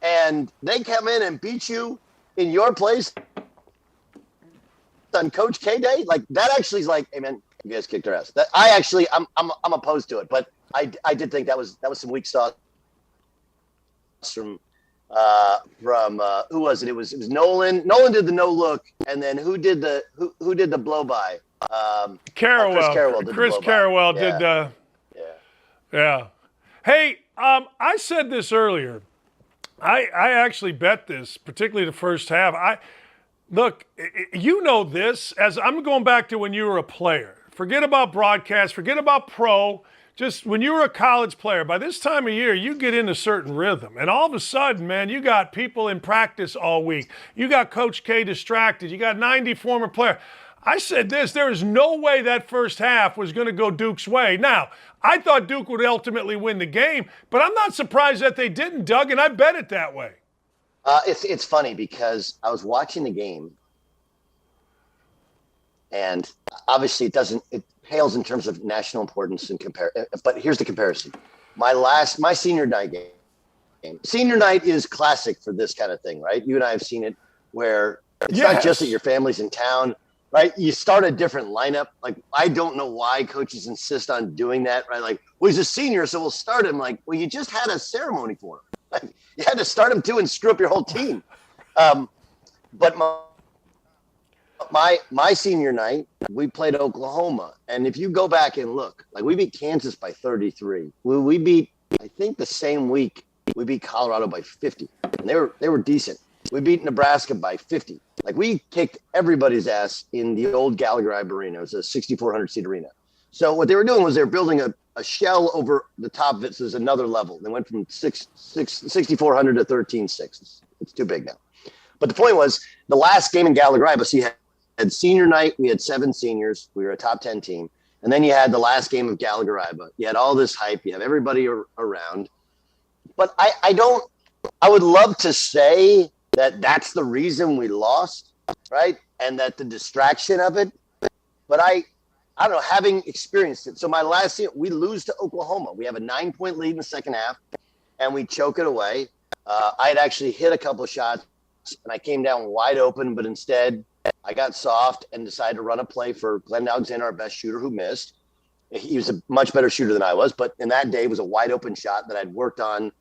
And they come in and beat you in your place on Coach K Day. Like, that actually is like, hey man, you guys kicked our ass. I'm opposed to it, but I did think that was some weak sauce from who was it? It was Nolan. Nolan did the no look, and then who did the blow by? Carrawell. Chris Carrawell did the. Yeah. Hey, I said this earlier. I actually bet this, particularly the first half. Look, you know this, as I'm going back to when you were a player. Forget about broadcast, forget about pro. Just when you were a college player, by this time of year, you get in a certain rhythm. And all of a sudden, man, you got people in practice all week. You got Coach K distracted. You got 90 former players. I said this, there is no way that first half was going to go Duke's way. Now, I thought Duke would ultimately win the game, but I'm not surprised that they didn't, Doug, and I bet it that way. It's funny because I was watching the game, and obviously it pales in terms of national importance and compare. But here's the comparison: my senior night game. Senior night is classic for this kind of thing, right? You and I have seen it, where it's not just that your family's in town, right? You start a different lineup. Like, I don't know why coaches insist on doing that, right? Like, well, he's a senior, so we'll start him. Like, well, you just had a ceremony for him. Like, you had to start him too and screw up your whole team. But My senior night, we played Oklahoma, and if you go back and look, like we beat Kansas by 33. We beat, I think the same week we beat Colorado by 50, and they were decent. We beat Nebraska by 50. Like we kicked everybody's ass in the old Gallagher Arena. It was a 6,400 seat arena. So what they were doing was they were building a shell over the top of it. So there's another level. They went from 6,400 to 13,600. It's too big now. But the point was the last game in Gallagher, so you had senior night. We had 7 seniors. We were a top 10 team. And then you had the last game of Gallagher. You had all this hype. You have everybody around. But I would love to say that that's the reason we lost, right? And that the distraction of it. But I don't know, having experienced it. So my last year, we lose to Oklahoma. We have a 9-point lead in the second half, and we choke it away. I had actually hit a couple of shots, and I came down wide open, but instead I got soft and decided to run a play for Glenn Alexander, our best shooter, who missed. He was a much better shooter than I was, but in that day it was a wide open shot that I'd worked on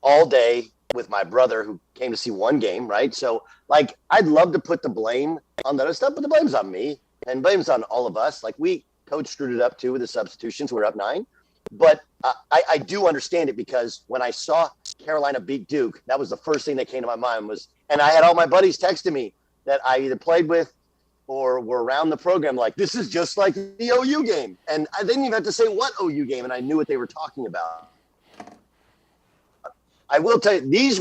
all day with my brother who came to see one game, right? So, like, I'd love to put the blame on that other stuff, but the blame's on me and blame's on all of us. Like, coach screwed it up too with the substitutions. We're up 9. But I do understand it because when I saw Carolina beat Duke, that was the first thing that came to my mind and I had all my buddies texting me that I either played with or were around the program like, this is just like the OU game. And I didn't even have to say what OU game, and I knew what they were talking about. I will tell you, these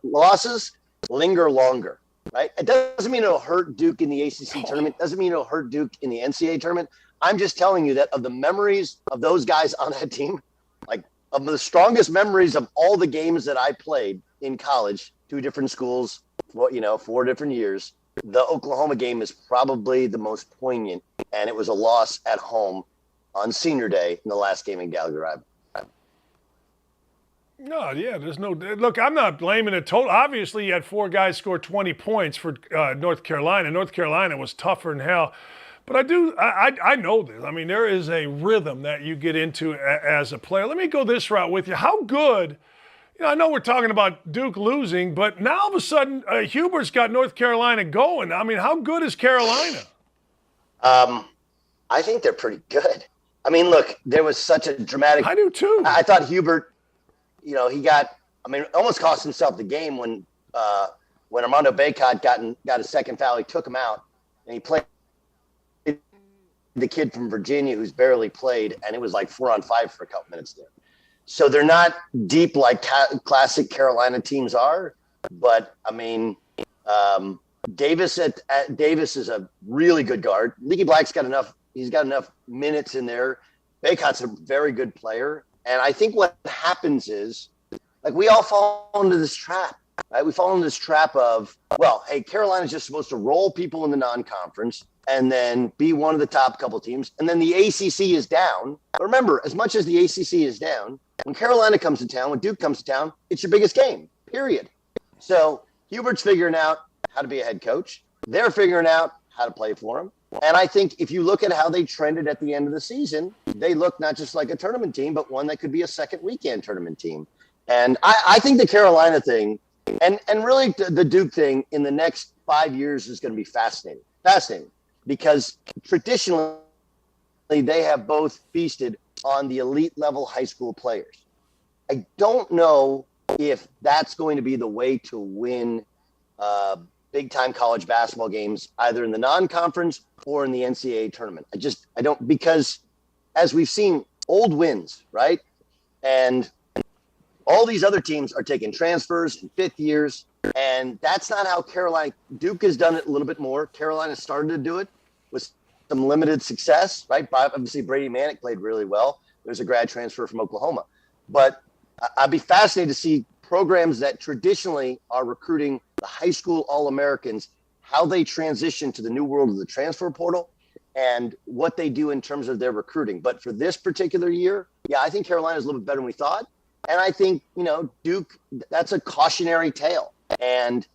losses linger longer, right? It doesn't mean it'll hurt Duke in the ACC tournament. It doesn't mean it'll hurt Duke in the NCAA tournament. I'm just telling you that of the memories of those guys on that team, like of the strongest memories of all the games that I played in college, 2 different schools, 4 different years, the Oklahoma game is probably the most poignant, and it was a loss at home on senior day in the last game in Gallagher. No, yeah, there's no – look, I'm not blaming it total. Obviously, you had 4 guys score 20 points for North Carolina. North Carolina was tougher than hell. But I know this. I mean, there is a rhythm that you get into as a player. Let me go this route with you. How good – I know we're talking about Duke losing, but now all of a sudden Hubert's got North Carolina going. I mean, how good is Carolina? I think they're pretty good. I mean, look, there was such a dramatic – I do too. I thought Hubert – he almost cost himself the game when Armando Bacot got a second foul. He took him out, and he played the kid from Virginia who's barely played, and it was like 4-on-5 for a couple minutes there. So they're not deep like classic Carolina teams are, but I mean, Davis Davis is a really good guard. Leaky Black's got enough. He's got enough minutes in there. Bacot's a very good player. And I think what happens is, like, we all fall into this trap, right? We fall into this trap of, well, hey, Carolina's just supposed to roll people in the non-conference and then be one of the top couple teams. And then the ACC is down. But remember, as much as the ACC is down, when Carolina comes to town, when Duke comes to town, it's your biggest game, period. So Hubert's figuring out how to be a head coach. They're figuring out how to play for him. And I think if you look at how they trended at the end of the season, they look not just like a tournament team, but one that could be a second weekend tournament team. And I think the Carolina thing and really the Duke thing in the next 5 years is going to be fascinating. Fascinating. Because traditionally they have both feasted on the elite level high school players. I don't know if that's going to be the way to win big-time college basketball games, either in the non-conference or in the NCAA tournament. I don't, because as we've seen, old wins, right? And all these other teams are taking transfers in 5th years, and that's not how Carolina – Duke has done it a little bit more. Carolina started to do it with some limited success, right? Obviously, Brady Manick played really well. There's a grad transfer from Oklahoma. But I'd be fascinated to see programs that traditionally are recruiting the high school All-Americans, how they transition to the new world of the transfer portal and what they do in terms of their recruiting. But for this particular year, yeah, I think Carolina is a little bit better than we thought. And I think, Duke, that's a cautionary tale. And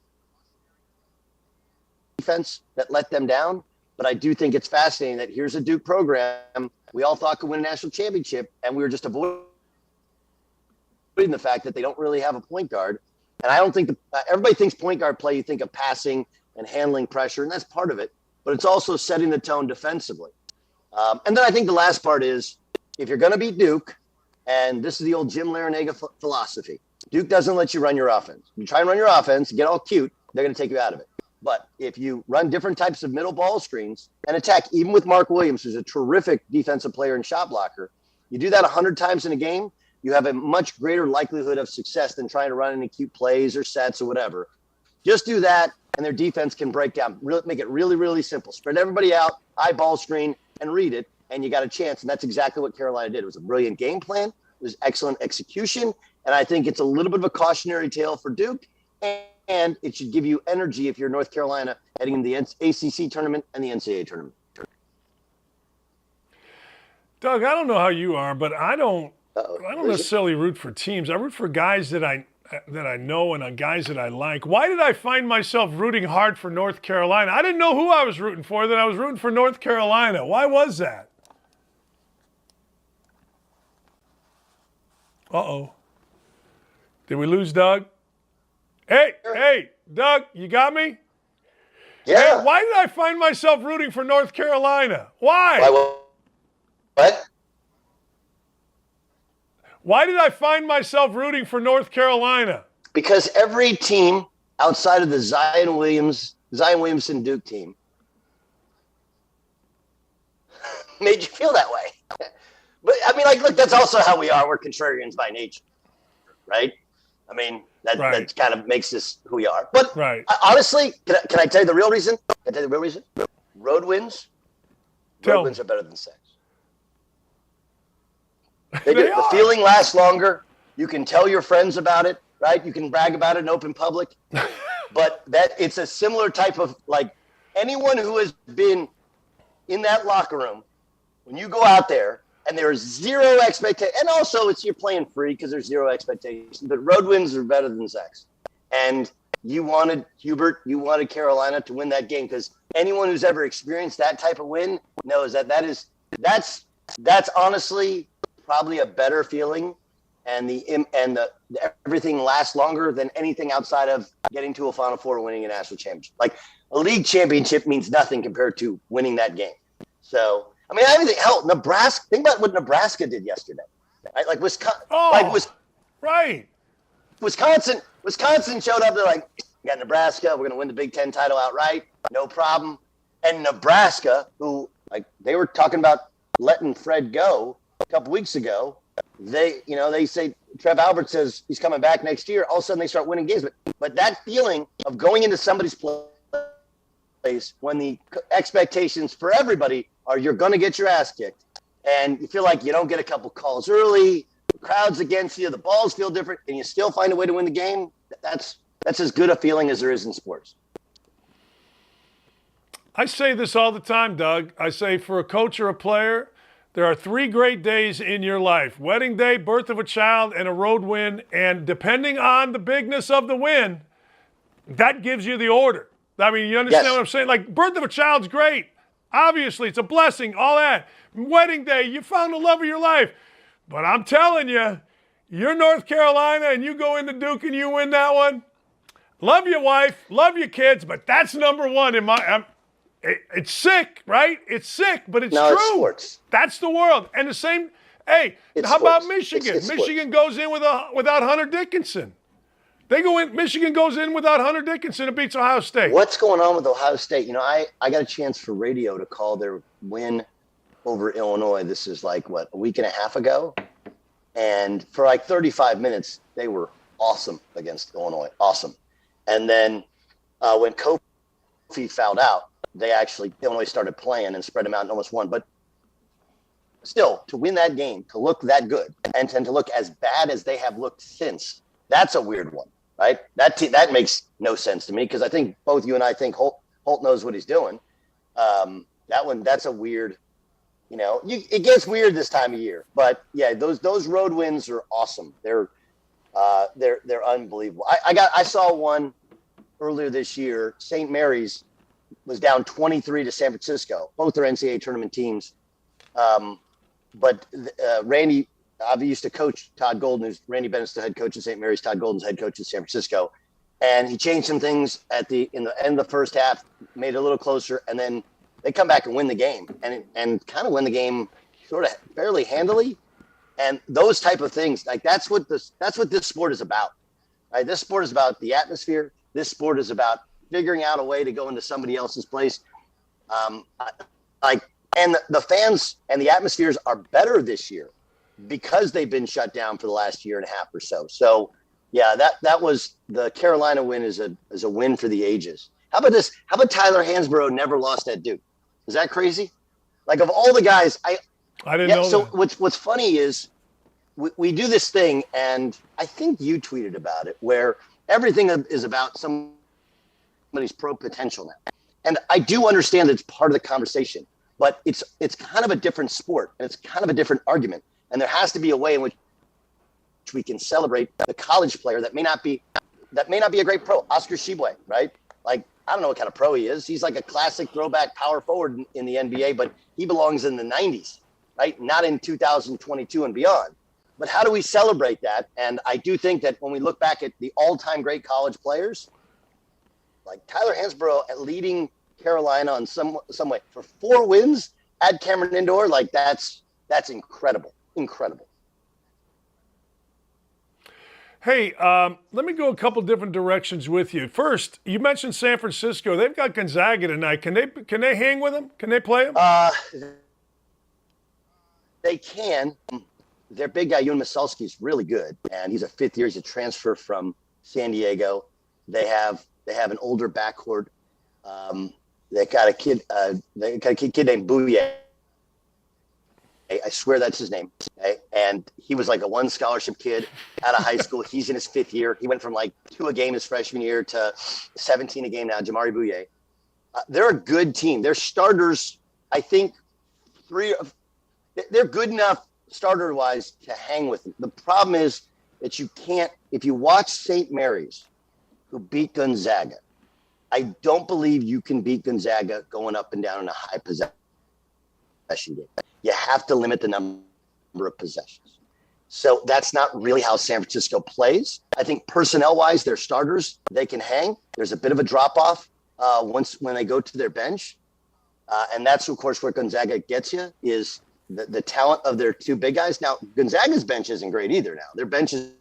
defense that let them down. But I do think it's fascinating that here's a Duke program we all thought could win a national championship, and we were just avoiding the fact that they don't really have a point guard. And I don't think everybody thinks point guard play, you think of passing, and handling pressure, and that's part of it. But it's also setting the tone defensively. And then I think the last part is, if you're going to beat Duke, and this is the old Jim Larinaga philosophy, Duke doesn't let you run your offense. You try and run your offense, get all cute, they're going to take you out of it. But if you run different types of middle ball screens and attack, even with Mark Williams, who's a terrific defensive player and shot blocker, you do that 100 times in a game, you have a much greater likelihood of success than trying to run any cute plays or sets or whatever. Just do that, and their defense can break down. Make it really, really simple. Spread everybody out, eyeball screen, and read it, and you got a chance. And that's exactly what Carolina did. It was a brilliant game plan. It was excellent execution. And I think it's a little bit of a cautionary tale for Duke. And it should give you energy if you're North Carolina heading into the ACC tournament and the NCAA tournament. Doug, I don't know how you are, but I don't necessarily root for teams. I root for guys that I know and guys that I like. Why did I find myself rooting hard for North Carolina? I didn't know who I was rooting for, that I was rooting for North Carolina. Why was that? Uh-oh. Did we lose Doug? Hey, Doug, you got me? Yeah. Hey, why did I find myself rooting for North Carolina? Why? What? Why did I find myself rooting for North Carolina? Because every team outside of the Zion Williamson Duke team made you feel that way. But I mean, look, that's also how we are. We're contrarians by nature, right? I mean, that kind of makes us who we are. But honestly, can I tell you the real reason? Road wins. Road wins are better than sex. The feeling lasts longer. You can tell your friends about it, right? You can brag about it in open public. But it's a similar type of, anyone who has been in that locker room, when you go out there and there's zero expectation, and also you're playing free because there's zero expectations, but road wins are better than sex. And you wanted Carolina to win that game, because anyone who's ever experienced that type of win knows that's honestly probably a better feeling, and the everything lasts longer than anything outside of getting to a Final Four or winning a national championship. Like, a league championship means nothing compared to winning that game. So, I mean, Nebraska. Think about what Nebraska did yesterday, right? Like Wisconsin. Wisconsin showed up. They're like, "We got Nebraska. We're going to win the Big Ten title outright, no problem." And Nebraska, who they were talking about letting Fred go a couple weeks ago, they say Trev Albert says he's coming back next year. All of a sudden, they start winning games. But that feeling of going into somebody's place when the expectations for everybody are you're going to get your ass kicked, and you feel like you don't get a couple calls early, the crowd's against you, the balls feel different, and you still find a way to win the game, that's as good a feeling as there is in sports. I say this all the time, Doug. I say, for a coach or a player, there are 3 great days in your life: wedding day, birth of a child, and a road win. And depending on the bigness of the win, that gives you the order. I mean, you understand what I'm saying? Like, birth of a child's great. Obviously, it's a blessing, all that. Wedding day, you found the love of your life. But I'm telling you, you're North Carolina and you go into Duke and you win that one. Love your wife, love your kids, but that's number one in my it's sick, right? It's sick, but it's true. It's sports. That's the world. And the same, how about Michigan? Michigan goes in without Hunter Dickinson. Michigan goes in without Hunter Dickinson and beats Ohio State. What's going on with Ohio State? I got a chance for radio to call their win over Illinois. This is a week and a half ago. And for 35 minutes, they were awesome against Illinois. Awesome. And then when Kofi fouled out, Illinois started playing and spread them out and almost won. But still, to win that game, to look that good, and to look as bad as they have looked since, that's a weird one. Right? That makes no sense to me, because I think both you and I think Holt knows what he's doing. That's a weird, it gets weird this time of year. But yeah, those road wins are awesome. They're unbelievable. I saw one earlier this year. St. Mary's was down 23 to San Francisco. Both are NCAA tournament teams. But Randy. I used to coach Todd Golden, who's Randy Bennett's the head coach of St. Mary's. Todd Golden's head coach of San Francisco. And he changed some things in the end of the first half, made it a little closer, and then they come back and win the game, and kind of win the game sort of fairly handily. And those type of things, like that's what this sport is about. Right? This sport is about the atmosphere. This sport is about figuring out a way to go into somebody else's place. And the fans and the atmospheres are better this year because they've been shut down for the last year and a half or so. So, yeah, that was the Carolina win is a win for the ages. How about this? How about Tyler Hansbrough never lost at Duke? Is that crazy? Like of all the guys, I didn't know. So that. what's funny is we do this thing, and I think you tweeted about it, where everything is about somebody's pro potential now. And I do understand that it's part of the conversation, but it's kind of a different sport, and it's kind of a different argument. And there has to be a way in which we can celebrate the college player that may not be a great pro. Oscar Tshiebwe, right? Like, I don't know what kind of pro he is. He's like a classic throwback power forward in the NBA, but he belongs in the 90s, right? Not in 2022 and beyond. But how do we celebrate that? And I do think that when we look back at the all-time great college players, like Tyler Hansbrough leading Carolina in some way for 4 wins at Cameron Indoor, like that's incredible. Incredible. Hey, let me go a couple different directions with you. First, you mentioned San Francisco. They've got Gonzaga tonight. Can they hang with them? Can they play them? They can. Their big guy, Ewan Masalski, is really good, and he's a 5th year. He's a transfer from San Diego. They have an older backcourt. They got a kid. They got a kid named Bouye. I swear that's his name. Okay? And he was like a 1 scholarship kid out of high school. He's in his 5th year. He went from like 2 a game his freshman year to 17 a game now. Jamari Bouye. They're a good team. Their starters, I think, they're good enough starter-wise to hang with them. The problem is that you can't. If you watch St. Mary's, who beat Gonzaga, I don't believe you can beat Gonzaga going up and down in a high possession game. You have to limit the number of possessions. So that's not really how San Francisco plays. I think personnel-wise, their starters, they can hang. There's a bit of a drop-off when they go to their bench. And that's, of course, where Gonzaga gets you is the talent of their 2 big guys. Now, Gonzaga's bench isn't great either now. Their bench is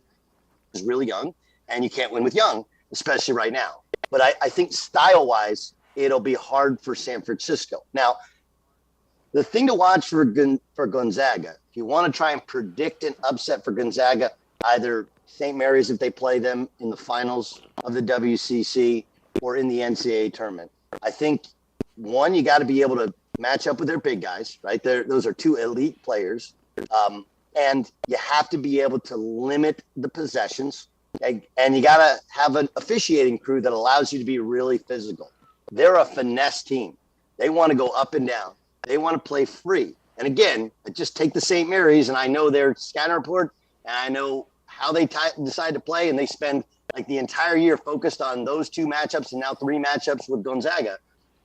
really young, and you can't win with young, especially right now. But I think style-wise, it'll be hard for San Francisco. Now, the thing to watch for Gonzaga, if you want to try and predict an upset for Gonzaga, either St. Mary's if they play them in the finals of the WCC or in the NCAA tournament, I think, one, you got to be able to match up with their big guys, right? Those are 2 elite players. And you have to be able to limit the possessions. Okay? And you got to have an officiating crew that allows you to be really physical. They're a finesse team. They want to go up and down. They want to play free. And again, I just take the St. Mary's, and I know their scouting report, and I know how they decide to play, and they spend like the entire year focused on those 2 matchups and now 3 matchups with Gonzaga.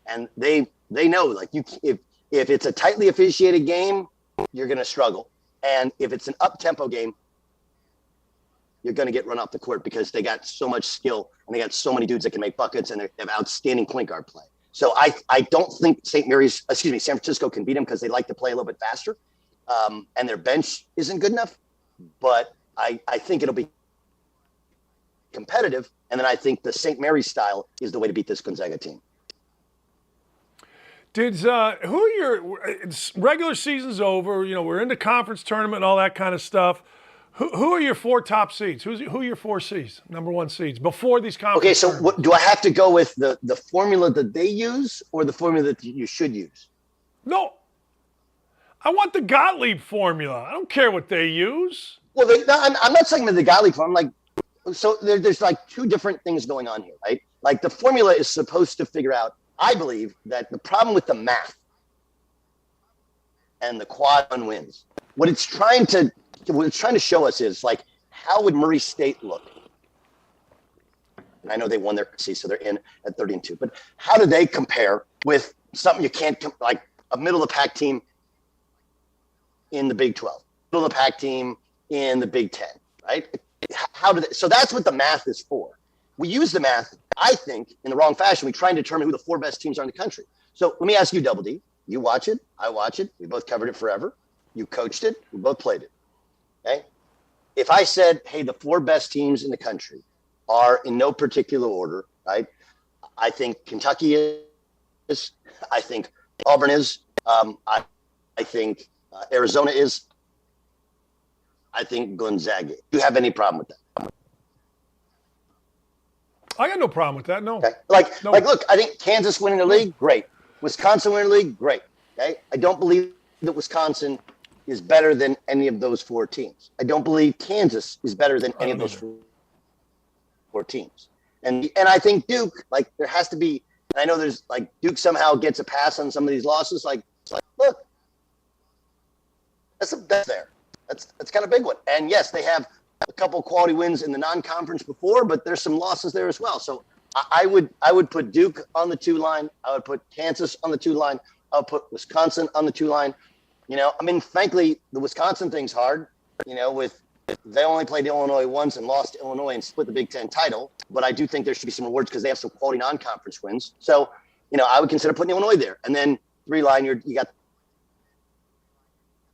And they know, like, if it's a tightly officiated game, you're going to struggle. And if it's an up-tempo game, you're going to get run off the court because they got so much skill and they got so many dudes that can make buckets and they have outstanding point guard play. So I don't think San Francisco can beat them because they like to play a little bit faster. And their bench isn't good enough. But I think it'll be competitive. And then I think the St. Mary's style is the way to beat this Gonzaga team. Regular season's over, we're in the conference tournament and all that kind of stuff. Who are your 4 top seeds? Who are your 4 seeds, number 1 seeds, before these conference Okay, so tournaments? do I have to go with the formula that they use or the formula that you should use? No. I want the Gottlieb formula. I don't care what they use. Well, I'm not saying the Gottlieb formula. So there's like 2 different things going on here, right? Like the formula is supposed to figure out, I believe, that the problem with the math and the quad 1 wins, what it's trying to show us is like, how would Murray State look? And I know they won their season, so they're in at 30-2. But how do they compare with something you can't, like a middle of the pack team in the Big 12, middle of the pack team in the Big 10, right? How do they? So that's what the math is for. we use the math, I think, in the wrong fashion. We try and determine who the 4 best teams are in the country. So let me ask you, Double D. You watch it. I watch it. We both covered it forever. You coached it. We both played it. Okay. If I said, hey, the 4 best teams in the country are in no particular order, right? I think Kentucky is. I think Auburn is. I think Arizona is. I think Gonzaga. Do you have any problem with that? I got no problem with that. No. Okay. No. Look, I think Kansas winning the league, great. Wisconsin winning the league, great. Okay. I don't believe that Wisconsin is better than any of those 4 teams. I don't believe Kansas is better than any of those 4 teams. And I think Duke, like, there has to be. And I know there's like Duke somehow gets a pass on some of these losses. Like look, that's there. That's kind of a big one. And yes, they have a couple quality wins in the non-conference before, but there's some losses there as well. So I would put Duke on the 2 line. I would put Kansas on the 2 line. I would put Wisconsin on the 2 line. You know, I mean, frankly, the Wisconsin thing's hard. You know, with they only played Illinois once and lost to Illinois and split the Big Ten title. But I do think there should be some rewards because they have some quality non-conference wins. So, you know, I would consider putting Illinois there. And then 3 line, you got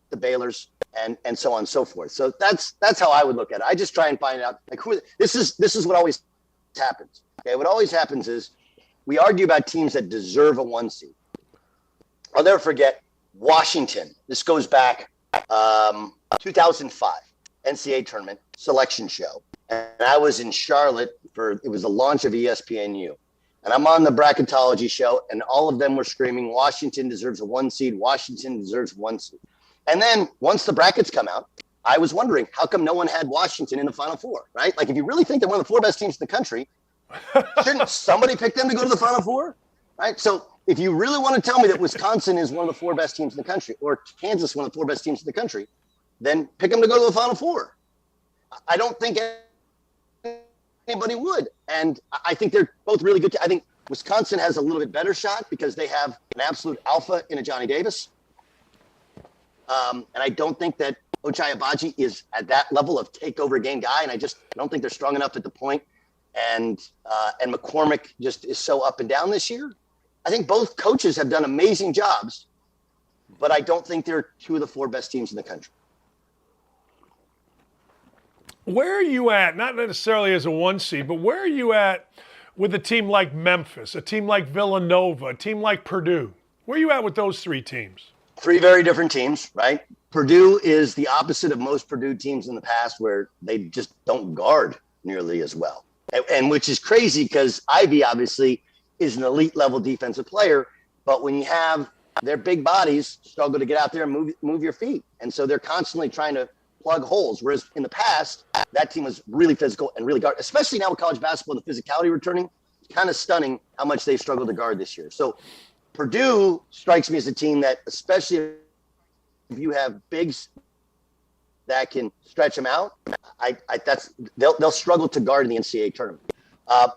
the Baylors and so on and so forth. So that's how I would look at it. I just try and find out like who this is what always happens. Okay, what always happens is we argue about teams that deserve a 1 seed. I'll never forget Washington. This goes back 2005 NCAA tournament selection show. And I was in Charlotte it was the launch of ESPNU. And I'm on the bracketology show, and all of them were screaming, Washington deserves a 1 seed. Washington deserves 1 seed. And then once the brackets come out, I was wondering, how come no one had Washington in the Final Four, right? Like, if you really think they're one of the 4 best teams in the country, shouldn't somebody pick them to go to the Final Four, right? So if you really want to tell me that Wisconsin is one of the 4 best teams in the country, or Kansas one of the 4 best teams in the country, then pick them to go to the Final Four. I don't think anybody would. And I think they're both really good. I think Wisconsin has a little bit better shot because they have an absolute alpha in a Johnny Davis. And I don't think that Ochai Agbaji is at that level of takeover game guy. And I don't think they're strong enough at the point. And McCormick just is so up and down this year. I think both coaches have done amazing jobs, but I don't think they're 2 of the 4 best teams in the country. Where are you at, not necessarily as a 1 seed, but where are you at with a team like Memphis, a team like Villanova, a team like Purdue? Where are you at with those 3 teams? 3 very different teams, right? Purdue is the opposite of most Purdue teams in the past where they just don't guard nearly as well. And which is crazy because Ivy obviously is an elite level defensive player, but when you have their big bodies struggle to get out there and move your feet. And so they're constantly trying to plug holes. Whereas in the past, that team was really physical and really guard, especially now with college basketball, the physicality returning. It's kind of stunning how much they've struggled to guard this year. So Purdue strikes me as a team that, especially if you have bigs that can stretch them out, they'll struggle to guard in the NCAA tournament.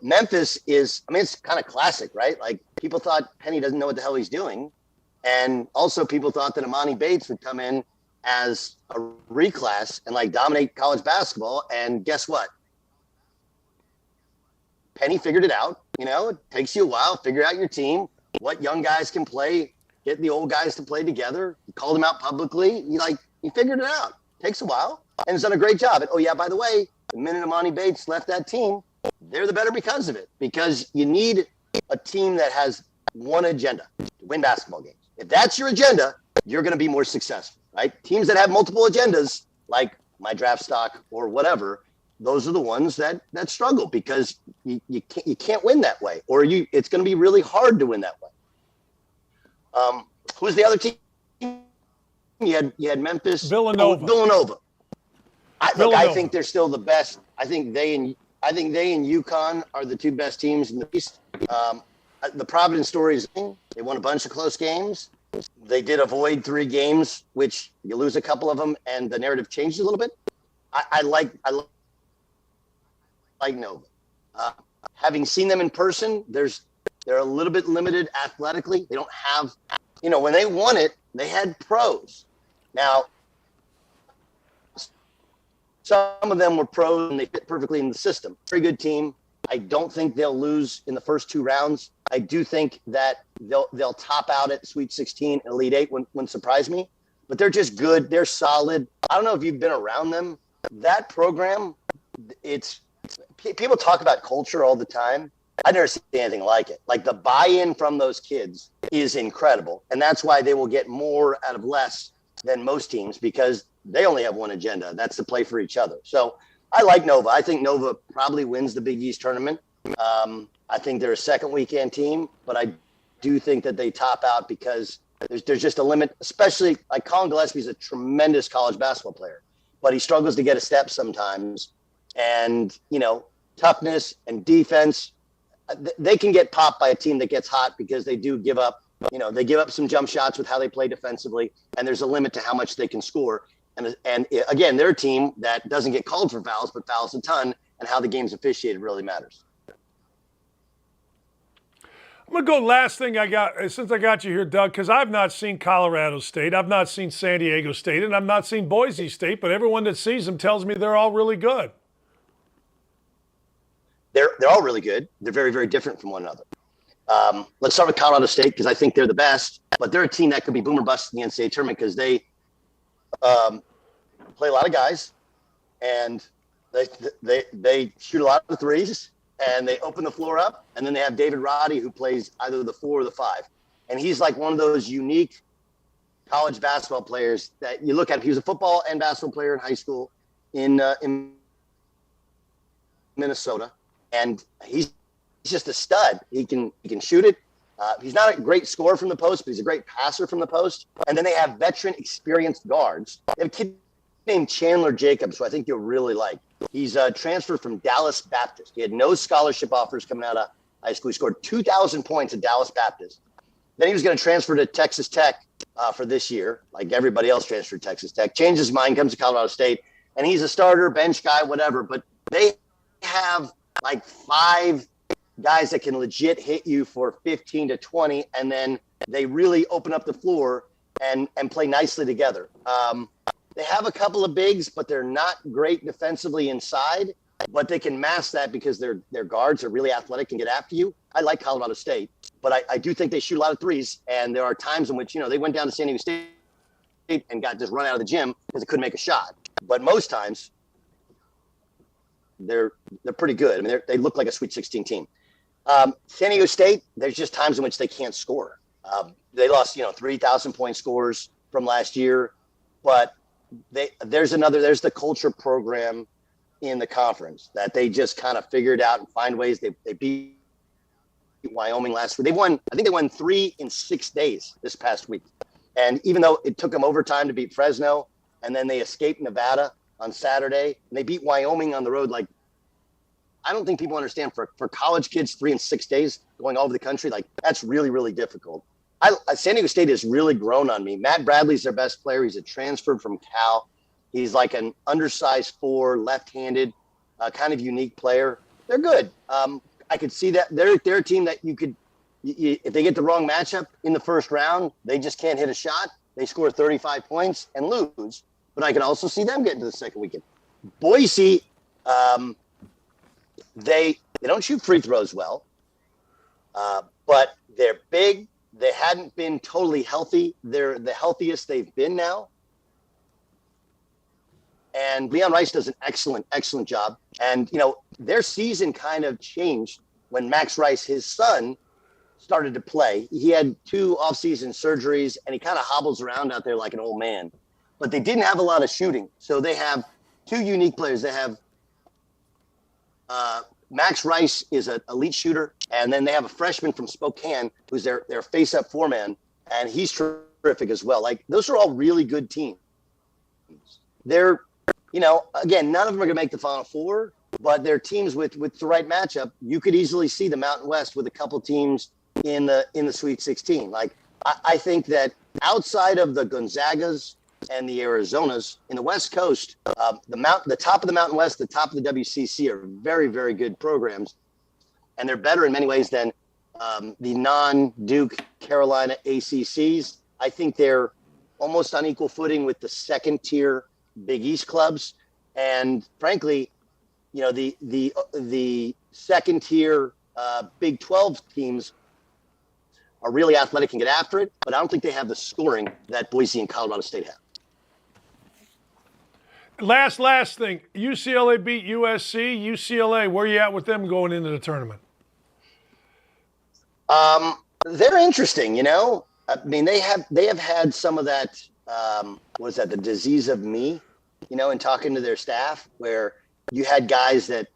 Memphis is, I mean, it's kind of classic, right? Like, people thought Penny doesn't know what the hell he's doing. And also people thought that Imani Bates would come in as a reclass and like dominate college basketball. And guess what? Penny figured it out. You know, it takes you a while, figure out your team, what young guys can play, get the old guys to play together. You called them out publicly. You figured it out. Takes a while and has done a great job. And, oh yeah, by the way, the minute Imani Bates left that team, they're the better because of it, because you need a team that has one agenda: to win basketball games. If that's your agenda, you're going to be more successful, right? Teams that have multiple agendas, like my draft stock or whatever, those are the ones that struggle because you can't win that way, or it's going to be really hard to win that way. Who's the other team? You had Memphis, Villanova. Villanova. Villanova. I think they're still the best. I think they and UConn are the 2 best teams in the East. The Providence story is they won a bunch of close games. They did avoid 3 games, which you lose a couple of them, and the narrative changed a little bit. I like Nova. Having seen them in person, they're a little bit limited athletically. They don't have, when they won it, they had pros. Now, some of them were pros and they fit perfectly in the system. Very good team. I don't think they'll lose in the first 2 rounds. I do think that they'll top out at Sweet 16 and Elite 8 wouldn't surprise me. But they're just good. They're solid. I don't know if you've been around them. That program, people talk about culture all the time. I never seen anything like it. Like the buy-in from those kids is incredible. And that's why they will get more out of less than most teams, because they only have one agenda. That's to play for each other. So I like Nova. I think Nova probably wins the Big East tournament. I think they're a second weekend team, but I do think that they top out because there's just a limit, especially like Colin Gillespie's a tremendous college basketball player, but he struggles to get a step sometimes. And, toughness and defense, they can get popped by a team that gets hot because they do give up, they give up some jump shots with how they play defensively, and there's a limit to how much they can score. And again, they're a team that doesn't get called for fouls, but fouls a ton, and how the game's officiated really matters. I'm going to go last thing I got, since I got you here, Doug, because I've not seen Colorado State, I've not seen San Diego State, and I've not seen Boise State, but everyone that sees them tells me they're all really good. They're all really good. They're very, very different from one another. Let's start with Colorado State because I think they're the best, but they're a team that could be boom or bust in the NCAA tournament because they play a lot of guys, and they shoot a lot of threes, and they open the floor up, and then they have David Roddy, who plays either the 4 or the 5. And he's like one of those unique college basketball players that you look at. He was a football and basketball player in high school in Minnesota, and he's just a stud. He can shoot it. He's not a great scorer from the post, but he's a great passer from the post. And then they have veteran, experienced guards. They have a kid named Chandler Jacobs, who I think you'll really like. He's transferred from Dallas Baptist. He had no scholarship offers coming out of high school. He scored 2,000 points at Dallas Baptist. Then he was going to transfer to Texas Tech for this year, like everybody else transferred to Texas Tech. Changed his mind, comes to Colorado State, and he's a starter, bench guy, whatever. But they have like 5 guys that can legit hit you for 15 to 20, and then they really open up the floor and play nicely together. They have a couple of bigs, but they're not great defensively inside, but they can mask that because their guards are really athletic and get after you. I like Colorado State, but I do think they shoot a lot of threes, and there are times in which, they went down to San Diego State and got just run out of the gym because they couldn't make a shot. But most times, they're pretty good. I mean, they look like a Sweet 16 team. San Diego State, there's just times in which they can't score. They lost, 3,000-point scores from last year, but there's the culture program in the conference that they just kind of figured out and find ways. They beat Wyoming last week. I think they won 3 in 6 days this past week. And even though it took them overtime to beat Fresno, and then they escaped Nevada on Saturday, and they beat Wyoming on the road, like, I don't think people understand for college kids, 3 in 6 days going all over the country, like that's really, really difficult. San Diego State has really grown on me. Matt Bradley's their best player. He's a transfer from Cal. He's like an undersized 4, left-handed, kind of unique player. They're good. I could see that they're a team that if they get the wrong matchup in the first round, they just can't hit a shot. They score 35 points and lose. But I can also see them getting to the second weekend. Boise, they don't shoot free throws well, but they're big. They hadn't been totally healthy. They're the healthiest they've been now. And Leon Rice does an excellent, excellent job. And, their season kind of changed when Max Rice, his son, started to play. He had 2 off-season surgeries, and he kind of hobbles around out there like an old man. But they didn't have a lot of shooting. So they have 2 unique players. They have Max Rice is an elite shooter, and then they have a freshman from Spokane who's their face-up 4-man, and he's terrific as well. Like, those are all really good teams. They're, again, none of them are going to make the Final Four, but they're teams with the right matchup. You could easily see the Mountain West with a couple teams in the Sweet 16. Like, I think that outside of the Gonzagas and the Arizonas in the West Coast, the top of the Mountain West, the top of the WCC are very, very good programs, and they're better in many ways than the non-Duke Carolina ACCs. I think they're almost on equal footing with the second-tier Big East clubs, and frankly, the second-tier Big 12 teams are really athletic and get after it, but I don't think they have the scoring that Boise and Colorado State have. Last thing. UCLA beat USC. UCLA, where are you at with them going into the tournament? They're interesting, you know. I mean, they have had some of that. What is that? The disease of me, you know, in talking to their staff, where you had guys that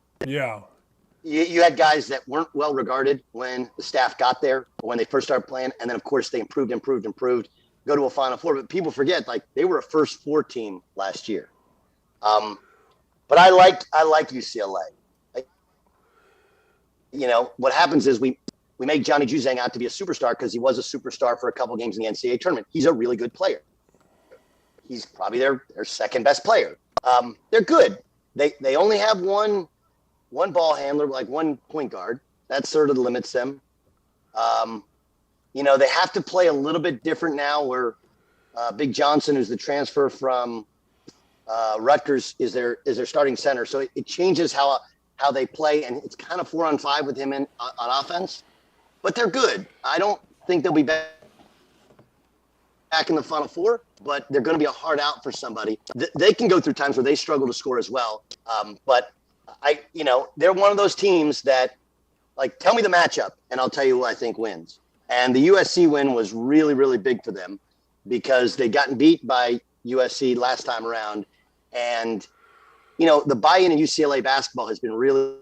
you had guys that weren't well regarded when the staff got there, or when they first started playing, and then of course they improved, go to a Final Four. But people forget, like, they were a first four team last year. But I like UCLA. You know, what happens is we make Johnny Juzang out to be a superstar because he was a superstar for a couple games in the NCAA tournament. He's a really good player. He's probably their second best player. They're good. They only have one ball handler, like one point guard. That sort of limits them. You know, they have to play a little bit different now, where Big Johnson, who's the transfer from Rutgers, is their starting center. So it changes how they play, and it's kind of 4-on-5 with him on offense. But they're good. I don't think they'll be back in the Final Four, but they're going to be a hard out for somebody. They can go through times where they struggle to score as well. But they're one of those teams that, like, tell me the matchup, and I'll tell you who I think wins. And the USC win was really, really big for them because they'd gotten beat by USC last time around. And, you know, the buy-in in UCLA basketball has been really,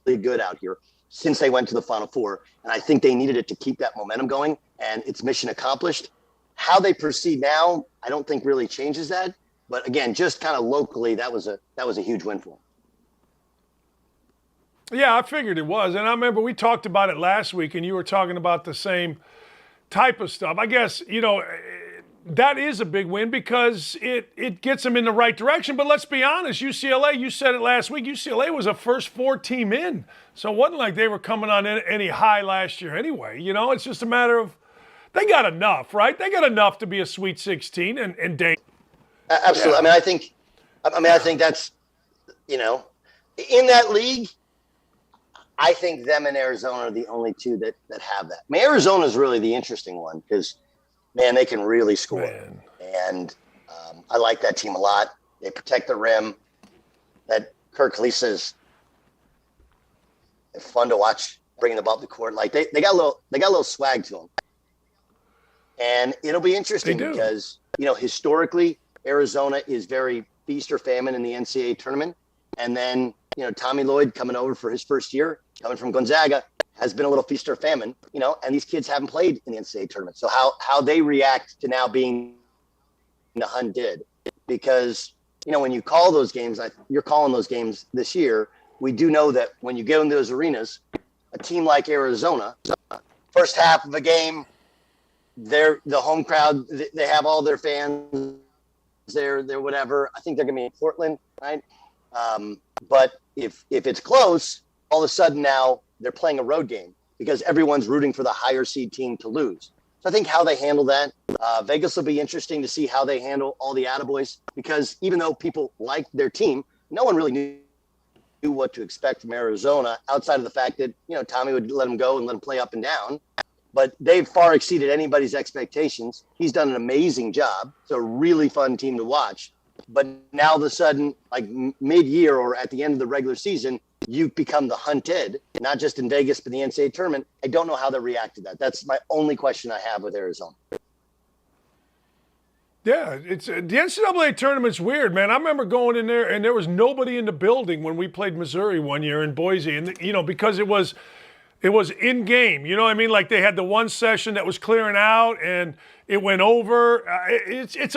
really good out here since they went to the Final Four. And I think they needed it to keep that momentum going, and it's mission accomplished. How they proceed now, I don't think really changes that. But again, just kind of locally, that was a huge win for them. Yeah, I figured it was. And I remember we talked about it last week, and you were talking about the same type of stuff. I guess, you know, that is a big win because it gets them in the right direction. But let's be honest, UCLA, you said it last week, UCLA was a first four team in. So it wasn't like they were coming on any high last year anyway. You know, it's just a matter of they got enough, right? They got enough to be a Sweet 16 and date. Absolutely. Yeah. I think that's, you know, in that league, I think them and Arizona are the only two that have that. I mean, Arizona is really the interesting one because, man, they can really score. Man. And I like that team a lot. They protect the rim. That Kirk Lisa's fun to watch bringing the ball up the court. Like they got a little swag to them. And it'll be interesting because, you know, historically, Arizona is very feast or famine in the NCAA tournament. And then, you know, Tommy Lloyd coming over for his first year, coming from Gonzaga, has been a little feast or famine, you know, and these kids haven't played in the NCAA tournament. So how they react to now being the hunted, because, you know, when you call those games, you're calling those games this year. We do know that when you get in those arenas, a team like Arizona, first half of a game, they're the home crowd. They have all their fans there. They're whatever. I think they're going to be in Portland, right? But if it's close, all of a sudden now they're playing a road game because everyone's rooting for the higher seed team to lose. So I think how they handle that, Vegas will be interesting to see how they handle all the attaboys, because even though people like their team, no one really knew what to expect from Arizona outside of the fact that, you know, Tommy would let them go and let them play up and down. But they've far exceeded anybody's expectations. He's done an amazing job. It's a really fun team to watch. But now all of a sudden, like mid-year or at the end of the regular season, you become the hunted, not just in Vegas, but the NCAA tournament. I don't know how they react to that. That's my only question I have with Arizona. Yeah, it's the NCAA tournament's weird, man. I remember going in there, and there was nobody in the building when we played Missouri one year in Boise. And, you know, because it was in-game. You know what I mean? Like they had the one session that was clearing out, and it went over. It's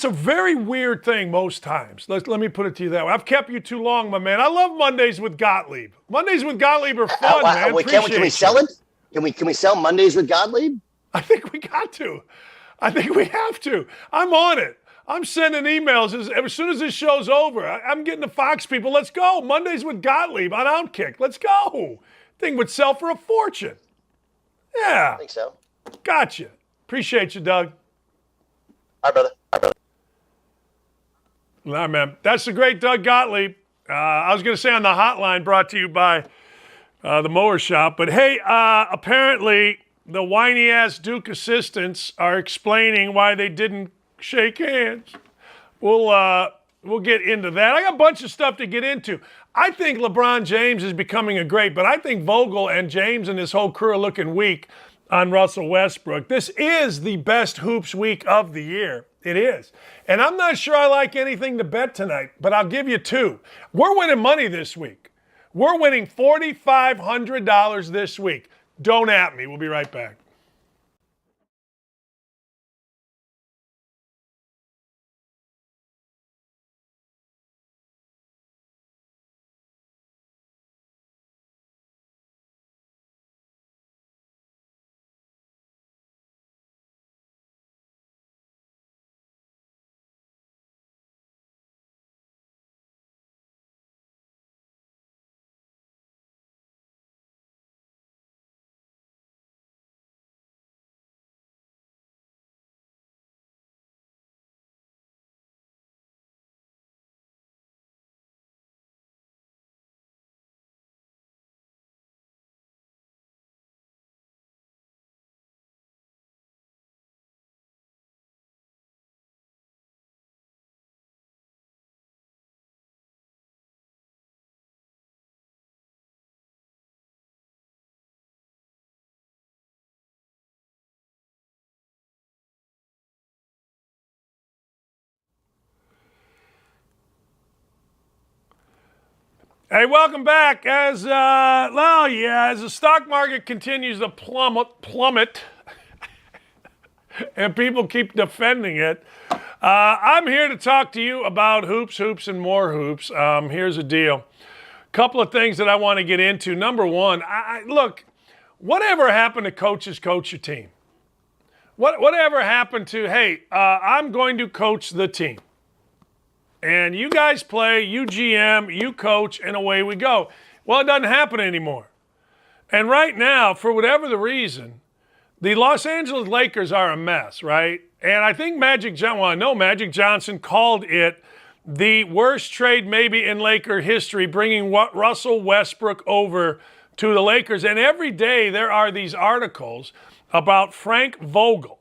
a very weird thing most times. Let me put it to you that way. I've kept you too long, my man. I love Mondays with Gottlieb. Mondays with Gottlieb are fun, man. Can we sell it? Can we sell Mondays with Gottlieb? I think we got to. I think we have to. I'm on it. I'm sending emails as soon as this show's over. I'm getting the Fox people. Let's go. Mondays with Gottlieb on Outkick. Let's go. Thing would sell for a fortune. Yeah. I think so. Gotcha. Appreciate you, Doug. All right, brother. All right, man. That's the great Doug Gottlieb. I was going to say on the hotline brought to you by the mower shop. But, hey, apparently the whiny-ass Duke assistants are explaining why they didn't shake hands. We'll get into that. I got a bunch of stuff to get into. I think LeBron James is becoming a great, but I think Vogel and James and his whole crew are looking weak on Russell Westbrook. This is the best hoops week of the year. It is. And I'm not sure I like anything to bet tonight, but I'll give you two. We're winning money this week. We're winning $4,500 this week. Don't at me. We'll be right back. Hey, welcome back. As the stock market continues to plummet, and people keep defending it, I'm here to talk to you about hoops, and more hoops. Here's the deal. Couple of things that I want to get into. Number one, look, whatever happened to coaches coach your team? Whatever happened to, hey, I'm going to coach the team. And you guys play, you GM, you coach, and away we go. Well, it doesn't happen anymore. And right now, for whatever the reason, the Los Angeles Lakers are a mess, right? And I think Magic Johnson called it the worst trade maybe in Laker history, bringing Russell Westbrook over to the Lakers. And every day there are these articles about Frank Vogel.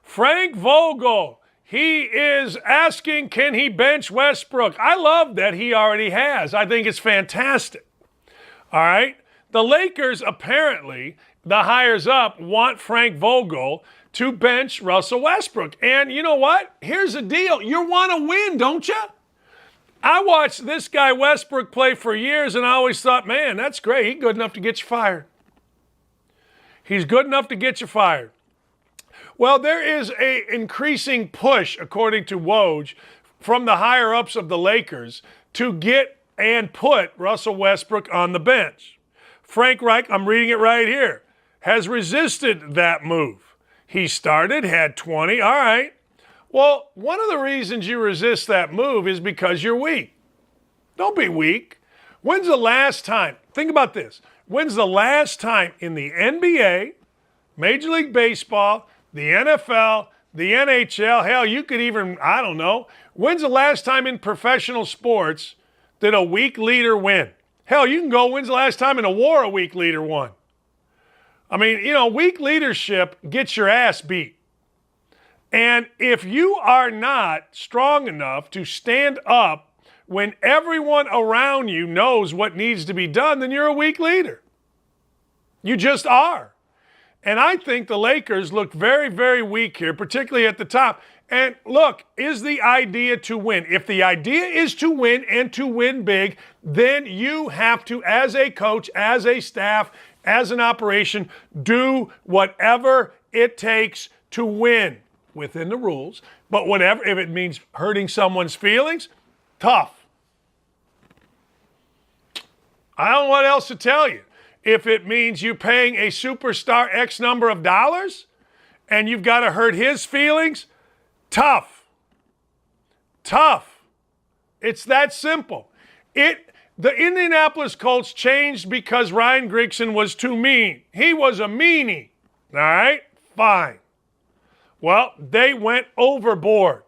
Frank Vogel. He is asking, can he bench Westbrook? I love that he already has. I think it's fantastic. All right? The Lakers, apparently, the hires up, want Frank Vogel to bench Russell Westbrook. And you know what? Here's the deal. You want to win, don't you? I watched this guy Westbrook play for years, and I always thought, man, that's great. He's good enough to get you fired. He's good enough to get you fired. Well, there is an increasing push, according to Woj, from the higher-ups of the Lakers to get and put Russell Westbrook on the bench. Frank Reich, I'm reading it right here, has resisted that move. He started, had 20, all right. Well, one of the reasons you resist that move is because you're weak. Don't be weak. When's the last time, think about this, when's the last time in the NBA, Major League Baseball, the NFL, the NHL, hell, you could even, I don't know, when's the last time in professional sports did a weak leader win? Hell, you can go, when's the last time in a war a weak leader won? I mean, weak leadership gets your ass beat. And if you are not strong enough to stand up when everyone around you knows what needs to be done, then you're a weak leader. You just are. And I think the Lakers look very, very weak here, particularly at the top. And look, is the idea to win? If the idea is to win and to win big, then you have to, as a coach, as a staff, as an operation, do whatever it takes to win within the rules. But whatever, if it means hurting someone's feelings, tough. I don't know what else to tell you. If it means you paying a superstar X number of dollars and you've got to hurt his feelings, tough. Tough. It's that simple. The Indianapolis Colts changed because Ryan Grigson was too mean. He was a meanie. All right? Fine. Well, they went overboard.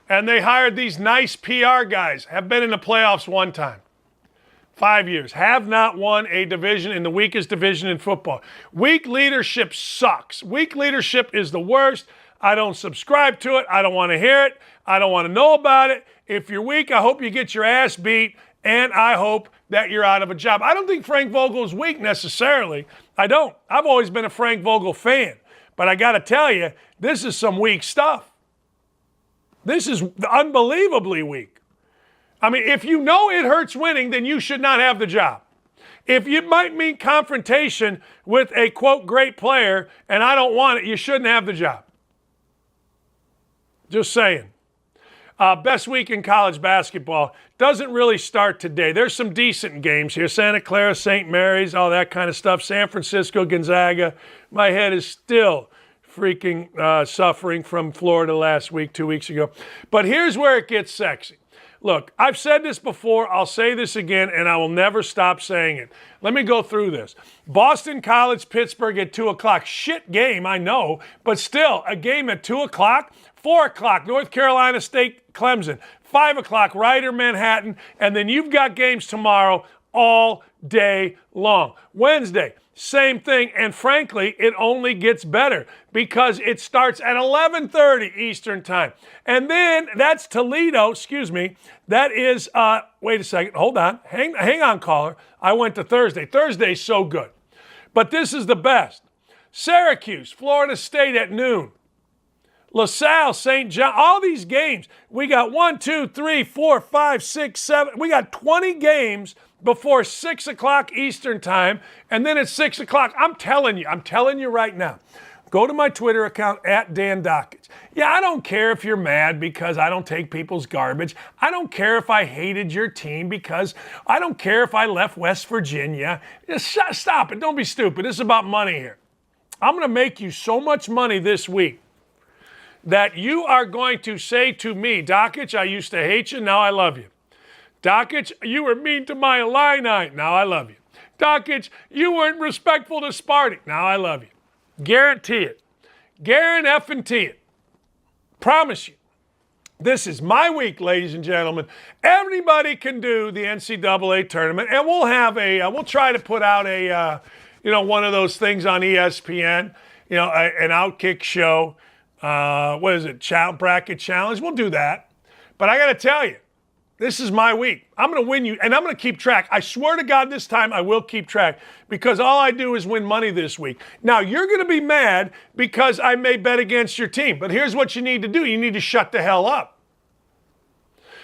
And they hired these nice PR guys, have been in the playoffs one time. 5 years. Have not won a division in the weakest division in football. Weak leadership sucks. Weak leadership is the worst. I don't subscribe to it. I don't want to hear it. I don't want to know about it. If you're weak, I hope you get your ass beat, and I hope that you're out of a job. I don't think Frank Vogel is weak necessarily. I don't. I've always been a Frank Vogel fan. But I got to tell you, this is some weak stuff. This is unbelievably weak. I mean, if you know it hurts winning, then you should not have the job. If it might mean confrontation with a, quote, great player, and I don't want it, you shouldn't have the job. Just saying. Best week in college basketball doesn't really start today. There's some decent games here. Santa Clara, St. Mary's, all that kind of stuff. San Francisco, Gonzaga. My head is still freaking suffering from Florida last week, 2 weeks ago. But here's where it gets sexy. Look, I've said this before. I'll say this again, and I will never stop saying it. Let me go through this. Boston College, Pittsburgh at 2 o'clock. Shit game, I know, but still, a game at 2 o'clock. 4 o'clock, North Carolina State, Clemson. 5 o'clock, Ryder, Manhattan. And then you've got games tomorrow all day long. Wednesday, same thing. And frankly, it only gets better because it starts at 11:30 Eastern time. And then that's Toledo, that is, wait a second, hold on. Hang on, caller. I went to Thursday. Thursday's so good. But this is the best. Syracuse, Florida State at noon. LaSalle, St. John, all these games. We got 1, 2, 3, 4, 5, 6, 7. We got 20 games before 6 o'clock Eastern time, and then at 6 o'clock. I'm telling you right now. Go to my Twitter account at Dan Dakich. Yeah, I don't care if you're mad because I don't take people's garbage. I don't care if I hated your team because I don't care if I left West Virginia. Just stop it. Don't be stupid. This is about money here. I'm going to make you so much money this week that you are going to say to me, Dakich, I used to hate you, now I love you. Dakich, you were mean to my Illini, now I love you. Dakich, you weren't respectful to Sparty, now I love you. Guarantee it. Guarantee it. Promise you. This is my week, ladies and gentlemen. Everybody can do the NCAA tournament, and we'll try to put out one of those things on ESPN, an Outkick show. What is it? Bracket challenge. We'll do that. But I got to tell you, this is my week. I'm going to win you, and I'm going to keep track. I swear to God this time I will keep track because all I do is win money this week. Now, you're going to be mad because I may bet against your team. But here's what you need to do. You need to shut the hell up.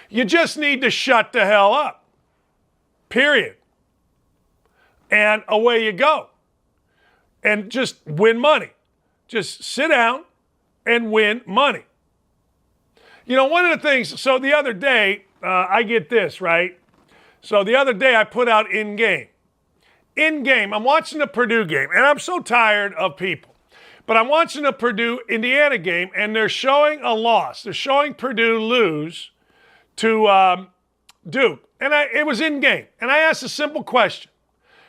You just need to shut the hell up. Period. And away you go. And just win money. Just sit down and win money. One of the things, so the other day, I get this, right? So the other day I put out in-game. In-game, I'm watching the Purdue game, and I'm so tired of people. But I'm watching the Purdue-Indiana game, and they're showing a loss. They're showing Purdue lose to Duke. And it was in-game. And I asked a simple question.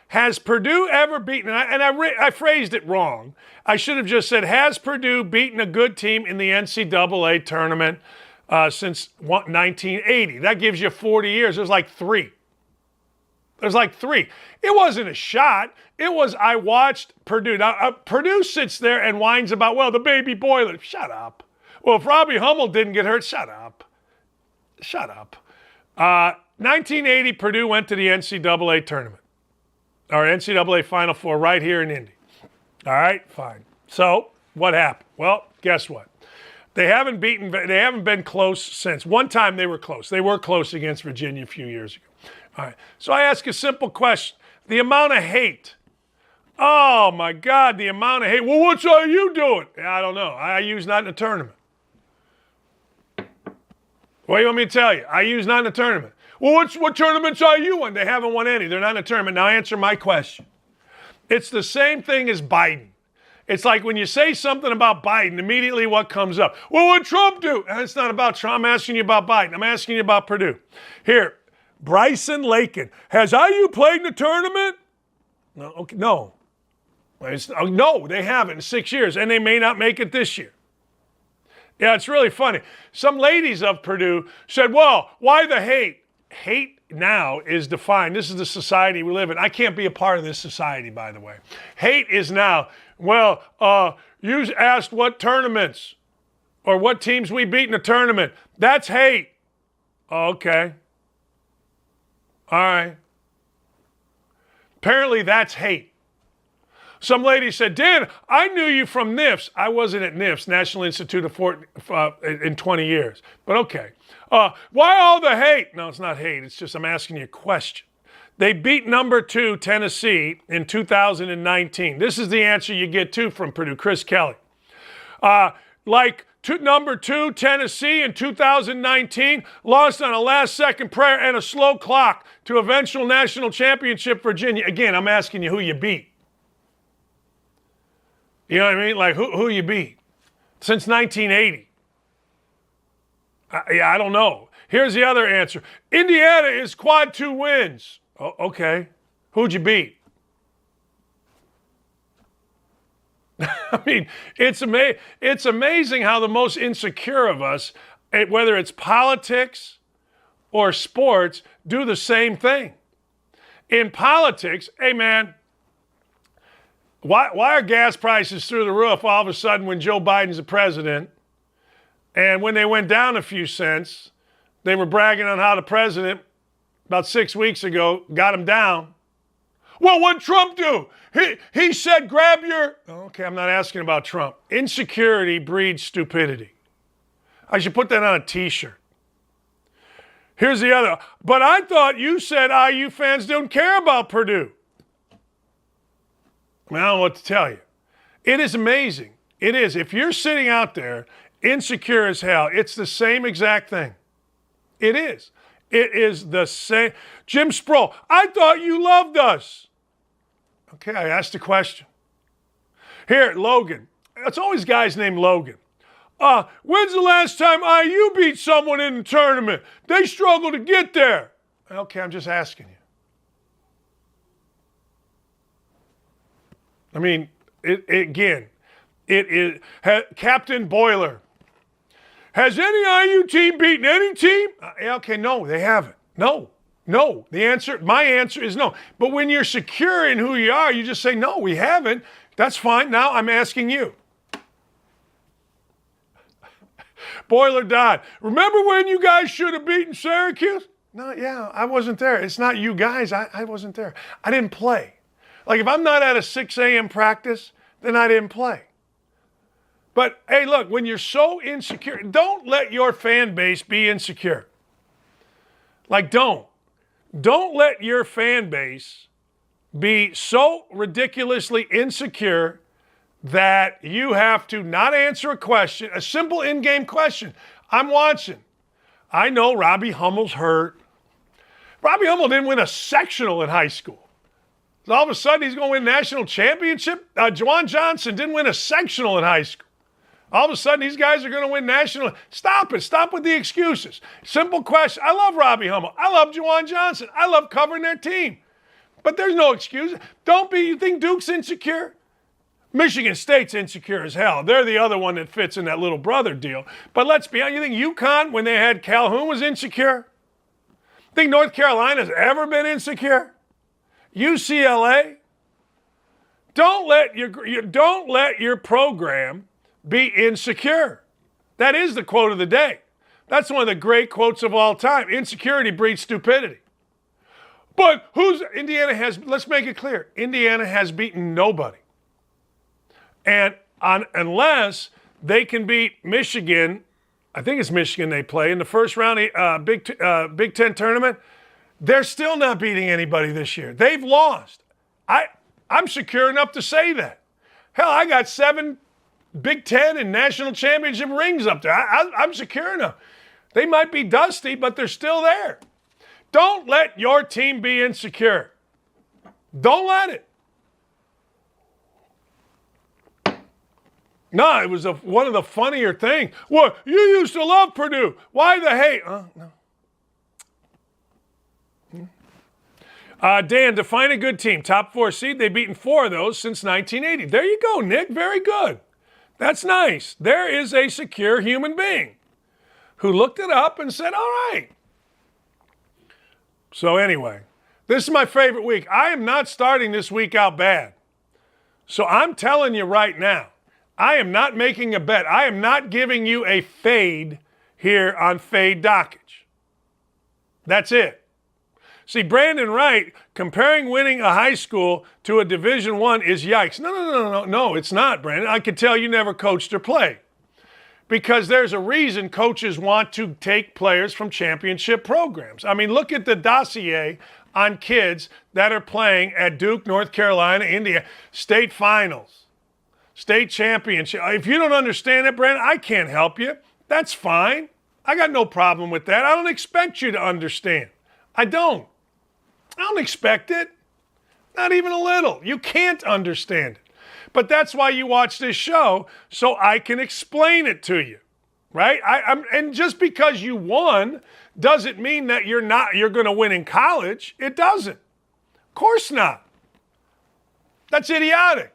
Has Purdue ever beaten, and I phrased it wrong. I should have just said, has Purdue beaten a good team in the NCAA tournament since 1980? That gives you 40 years. There's like three. It wasn't a shot. It was, I watched Purdue. Now, Purdue sits there and whines about, well, the baby boiler. Shut up. Well, if Robbie Hummel didn't get hurt, shut up. 1980, Purdue went to the NCAA tournament. Or NCAA Final Four right here in Indy. All right, fine. So what happened? Well, guess what? They haven't been close since. One time they were close. They were close against Virginia a few years ago. All right. So I ask a simple question. The amount of hate. Oh, my God, the amount of hate. Well, what's IU doing? I don't know. IU's not in the tournament. What do you want me to tell you? IU's not in the tournament. Well, what tournaments IU won? They haven't won any. They're not in the tournament. Now answer my question. It's the same thing as Biden. It's like when you say something about Biden, immediately what comes up? Well, what Trump do? And it's not about Trump. I'm asking you about Biden. I'm asking you about Purdue. Here, Bryson Lakin. Has IU played in the tournament? No. Okay, no. No, they haven't in 6 years, and they may not make it this year. Yeah, it's really funny. Some ladies of Purdue said, well, why the hate? Hate now is defined. This is the society we live in. I can't be a part of this society, by the way. Hate is now, well, you asked what tournaments or what teams we beat in a tournament. That's hate. Okay. All right. Apparently that's hate. Some lady said, Dan, I knew you from NIFS. I wasn't at NIFS, National Institute of in 20 years. But okay. Why all the hate? No, it's not hate. It's just I'm asking you a question. They beat number 2 Tennessee in 2019. This is the answer you get to from Purdue, Chris Kelly. Number 2 Tennessee in 2019 lost on a last-second prayer and a slow clock to eventual national championship Virginia. Again, I'm asking you who you beat. You know what I mean? Like, who you beat? Since 1980. I don't know. Here's the other answer. Indiana is quad 2 wins. Oh, okay. Who'd you beat? I mean, it's amazing how the most insecure of us, whether it's politics or sports, do the same thing. In politics, hey man, why are gas prices through the roof all of a sudden when Joe Biden's the president? And when they went down a few cents, they were bragging on how the president, about 6 weeks ago, got them down. Well, what'd Trump do? He said, grab your... Okay, I'm not asking about Trump. Insecurity breeds stupidity. I should put that on a T-shirt. Here's the other. But I thought you said IU fans don't care about Purdue. I mean, I don't know what to tell you. It is amazing. It is. If you're sitting out there insecure as hell, it's the same exact thing. It is. It is the same. Jim Sproul, I thought you loved us. Okay, I asked a question. Here, Logan. It's always guys named Logan. When's the last time IU beat someone in the tournament? They struggle to get there. Okay, I'm just asking you. I mean, it is Captain Boiler. Has any IU team beaten any team? Okay, no, they haven't. No. My answer is no. But when you're secure in who you are, you just say, no, we haven't. That's fine. Now I'm asking you. Boiler Don, remember when you guys should have beaten Syracuse? No, yeah, I wasn't there. It's not you guys. I wasn't there. I didn't play. Like if I'm not at a 6 a.m. practice, then I didn't play. But hey, look, when you're so insecure, don't let your fan base be insecure. Like don't let your fan base be so ridiculously insecure that you have to not answer a question, a simple in-game question. I'm watching. I know Robbie Hummel's hurt. Robbie Hummel didn't win a sectional in high school. All of a sudden, he's going to win a national championship. Juwan Johnson didn't win a sectional in high school. All of a sudden, these guys are going to win national. Stop it. Stop with the excuses. Simple question. I love Robbie Hummel. I love Juwan Johnson. I love covering their team. But there's no excuse. You think Duke's insecure? Michigan State's insecure as hell. They're the other one that fits in that little brother deal. But let's be honest. You think UConn, when they had Calhoun, was insecure? Think North Carolina's ever been insecure? UCLA? Don't let your program be insecure. That is the quote of the day. That's one of the great quotes of all time. Insecurity breeds stupidity. But let's make it clear, Indiana has beaten nobody. And unless they can beat Michigan, I think it's Michigan they play, in the first round of Big Ten tournament, they're still not beating anybody this year. They've lost. I'm secure enough to say that. Hell, I got 7 Big Ten and national championship rings up there. I'm secure enough. They might be dusty, but they're still there. Don't let your team be insecure. Don't let it. No, it was one of the funnier things. Well, you used to love Purdue. Why the hate? No. Dan, define a good team. Top 4 seed. They've beaten 4 of those since 1980. There you go, Nick. Very good. That's nice. There is a secure human being who looked it up and said, all right. So anyway, this is my favorite week. I am not starting this week out bad. So I'm telling you right now, I am not making a bet. I am not giving you a fade here on Fade Dakich. That's it. See, Brandon Wright, comparing winning a high school to a Division I is yikes. No, it's not, Brandon. I can tell you never coached or played. Because there's a reason coaches want to take players from championship programs. I mean, look at the dossier on kids that are playing at Duke, North Carolina, Indiana, state finals, state championship. If you don't understand it, Brandon, I can't help you. That's fine. I got no problem with that. I don't expect you to understand. I don't expect it. Not even a little. You can't understand it. But that's why you watch this show, so I can explain it to you, right? And just because you won doesn't mean that you're going to win in college. It doesn't. Of course not. That's idiotic.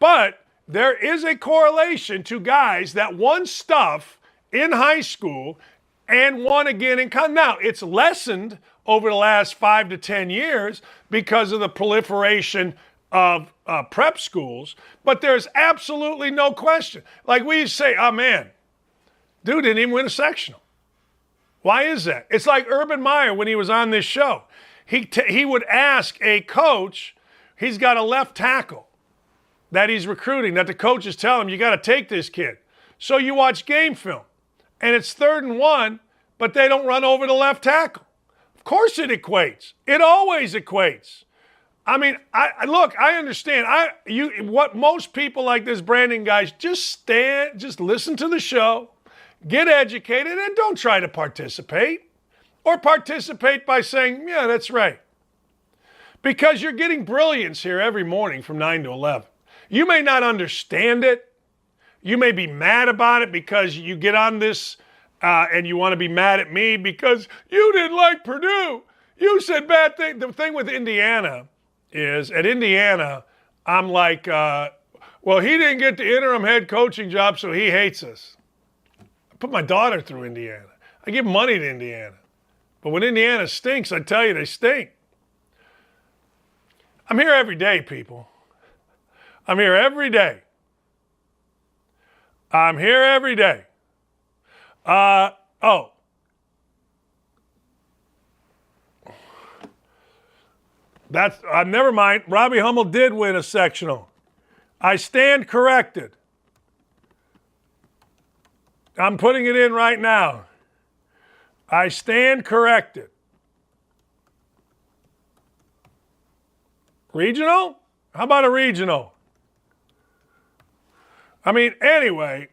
But there is a correlation to guys that won stuff in high school and won again in college. Now, it's lessened over the last 5 to 10 years because of the proliferation of prep schools, but there's absolutely no question. Like we used to say, oh man, dude didn't even win a sectional. Why is that? It's like Urban Meyer when he was on this show. He would ask a coach, he's got a left tackle that he's recruiting, that the coaches tell him, you got to take this kid. So you watch game film, and it's 3rd and 1, but they don't run over the left tackle. Of course it equates. It always equates. I mean, I understand. What most people like this Brandon guys, just listen to the show, get educated, and don't try to participate. Or participate by saying, yeah, that's right. Because you're getting brilliance here every morning from 9 to 11. You may not understand it. You may be mad about it because you get on this and you want to be mad at me because you didn't like Purdue. You said bad thing. The thing with Indiana is at Indiana, I'm like, well, he didn't get the interim head coaching job, so he hates us. I put my daughter through Indiana. I give money to Indiana. But when Indiana stinks, I tell you, they stink. I'm here every day, people. I'm here every day. I'm here every day. That's never mind. Robbie Hummel did win a sectional. I stand corrected. I'm putting it in right now. I stand corrected. Regional? How about a regional? I mean, anyway,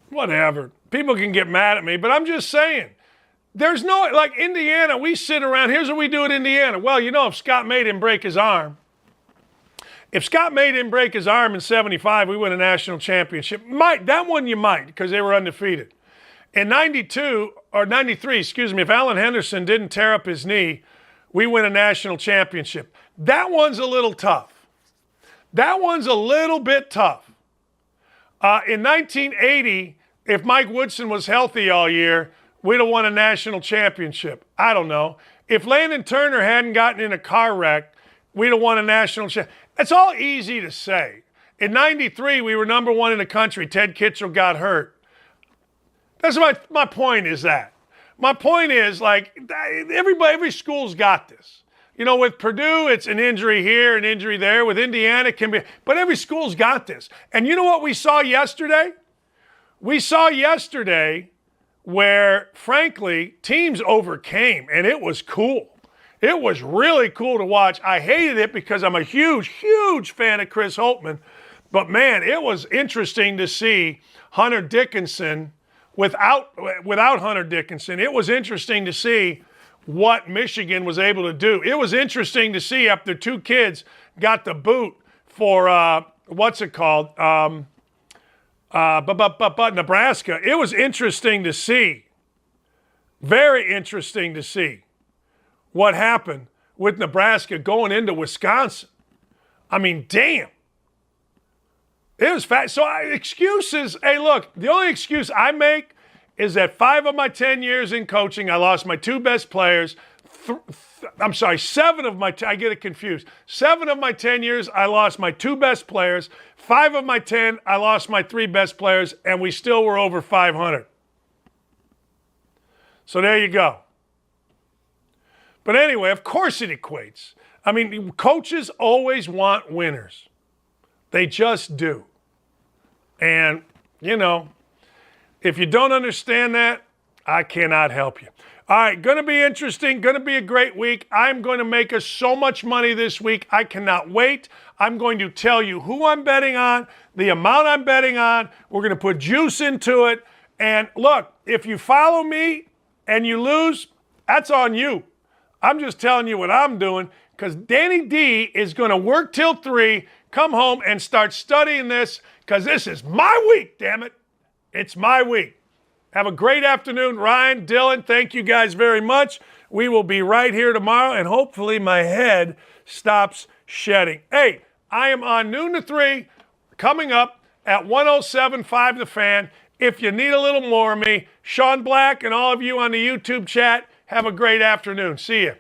whatever. People can get mad at me, but I'm just saying. There's no, like Indiana, we sit around, here's what we do at Indiana. Well, you know, if Scott May didn't break his arm, in 75, we win a national championship. That one you might, because they were undefeated. In 93, if Alan Henderson didn't tear up his knee, we win a national championship. That one's a little tough. That one's a little bit tough. In 1980, if Mike Woodson was healthy all year, we'd have won a national championship. I don't know. If Landon Turner hadn't gotten in a car wreck, we'd have won a national championship. It's all easy to say. In 93, we were number 1 in the country. Ted Kitchell got hurt. That's my point is that. My point is, like, every school's got this. You know, with Purdue, it's an injury here, an injury there. With Indiana, it can be. But every school's got this. And you know what we saw yesterday? We saw yesterday where, frankly, teams overcame, and it was cool. It was really cool to watch. I hated it because I'm a huge, huge fan of Chris Holtmann. But, man, it was interesting to see Hunter Dickinson without Hunter Dickinson. It was interesting to see what Michigan was able to do. It was interesting to see after 2 kids got the boot for, Nebraska. It was interesting to see, very interesting to see what happened with Nebraska going into Wisconsin. I mean, damn. It was fast. So excuses, hey, look, the only excuse I make is that 5 of my 10 years in coaching, I lost my 2 best players. 7 of my, I get it confused. 7 of my 10 years, I lost my 2 best players. 5 of my 10, I lost my 3 best players, and we still were over 500. So there you go. But anyway, of course it equates. I mean, coaches always want winners. They just do. And, you know, if you don't understand that, I cannot help you. All right, going to be interesting, going to be a great week. I'm going to make us so much money this week. I cannot wait. I'm going to tell you who I'm betting on, the amount I'm betting on. We're going to put juice into it. And look, if you follow me and you lose, that's on you. I'm just telling you what I'm doing because Danny D is going to work till 3, come home and start studying this because this is my week, damn it. It's my week. Have a great afternoon. Ryan, Dylan, thank you guys very much. We will be right here tomorrow, and hopefully my head stops shedding. Hey, I am on noon to 3 coming up at 107.5 The Fan. If you need a little more of me, Sean Black and all of you on the YouTube chat, have a great afternoon. See you.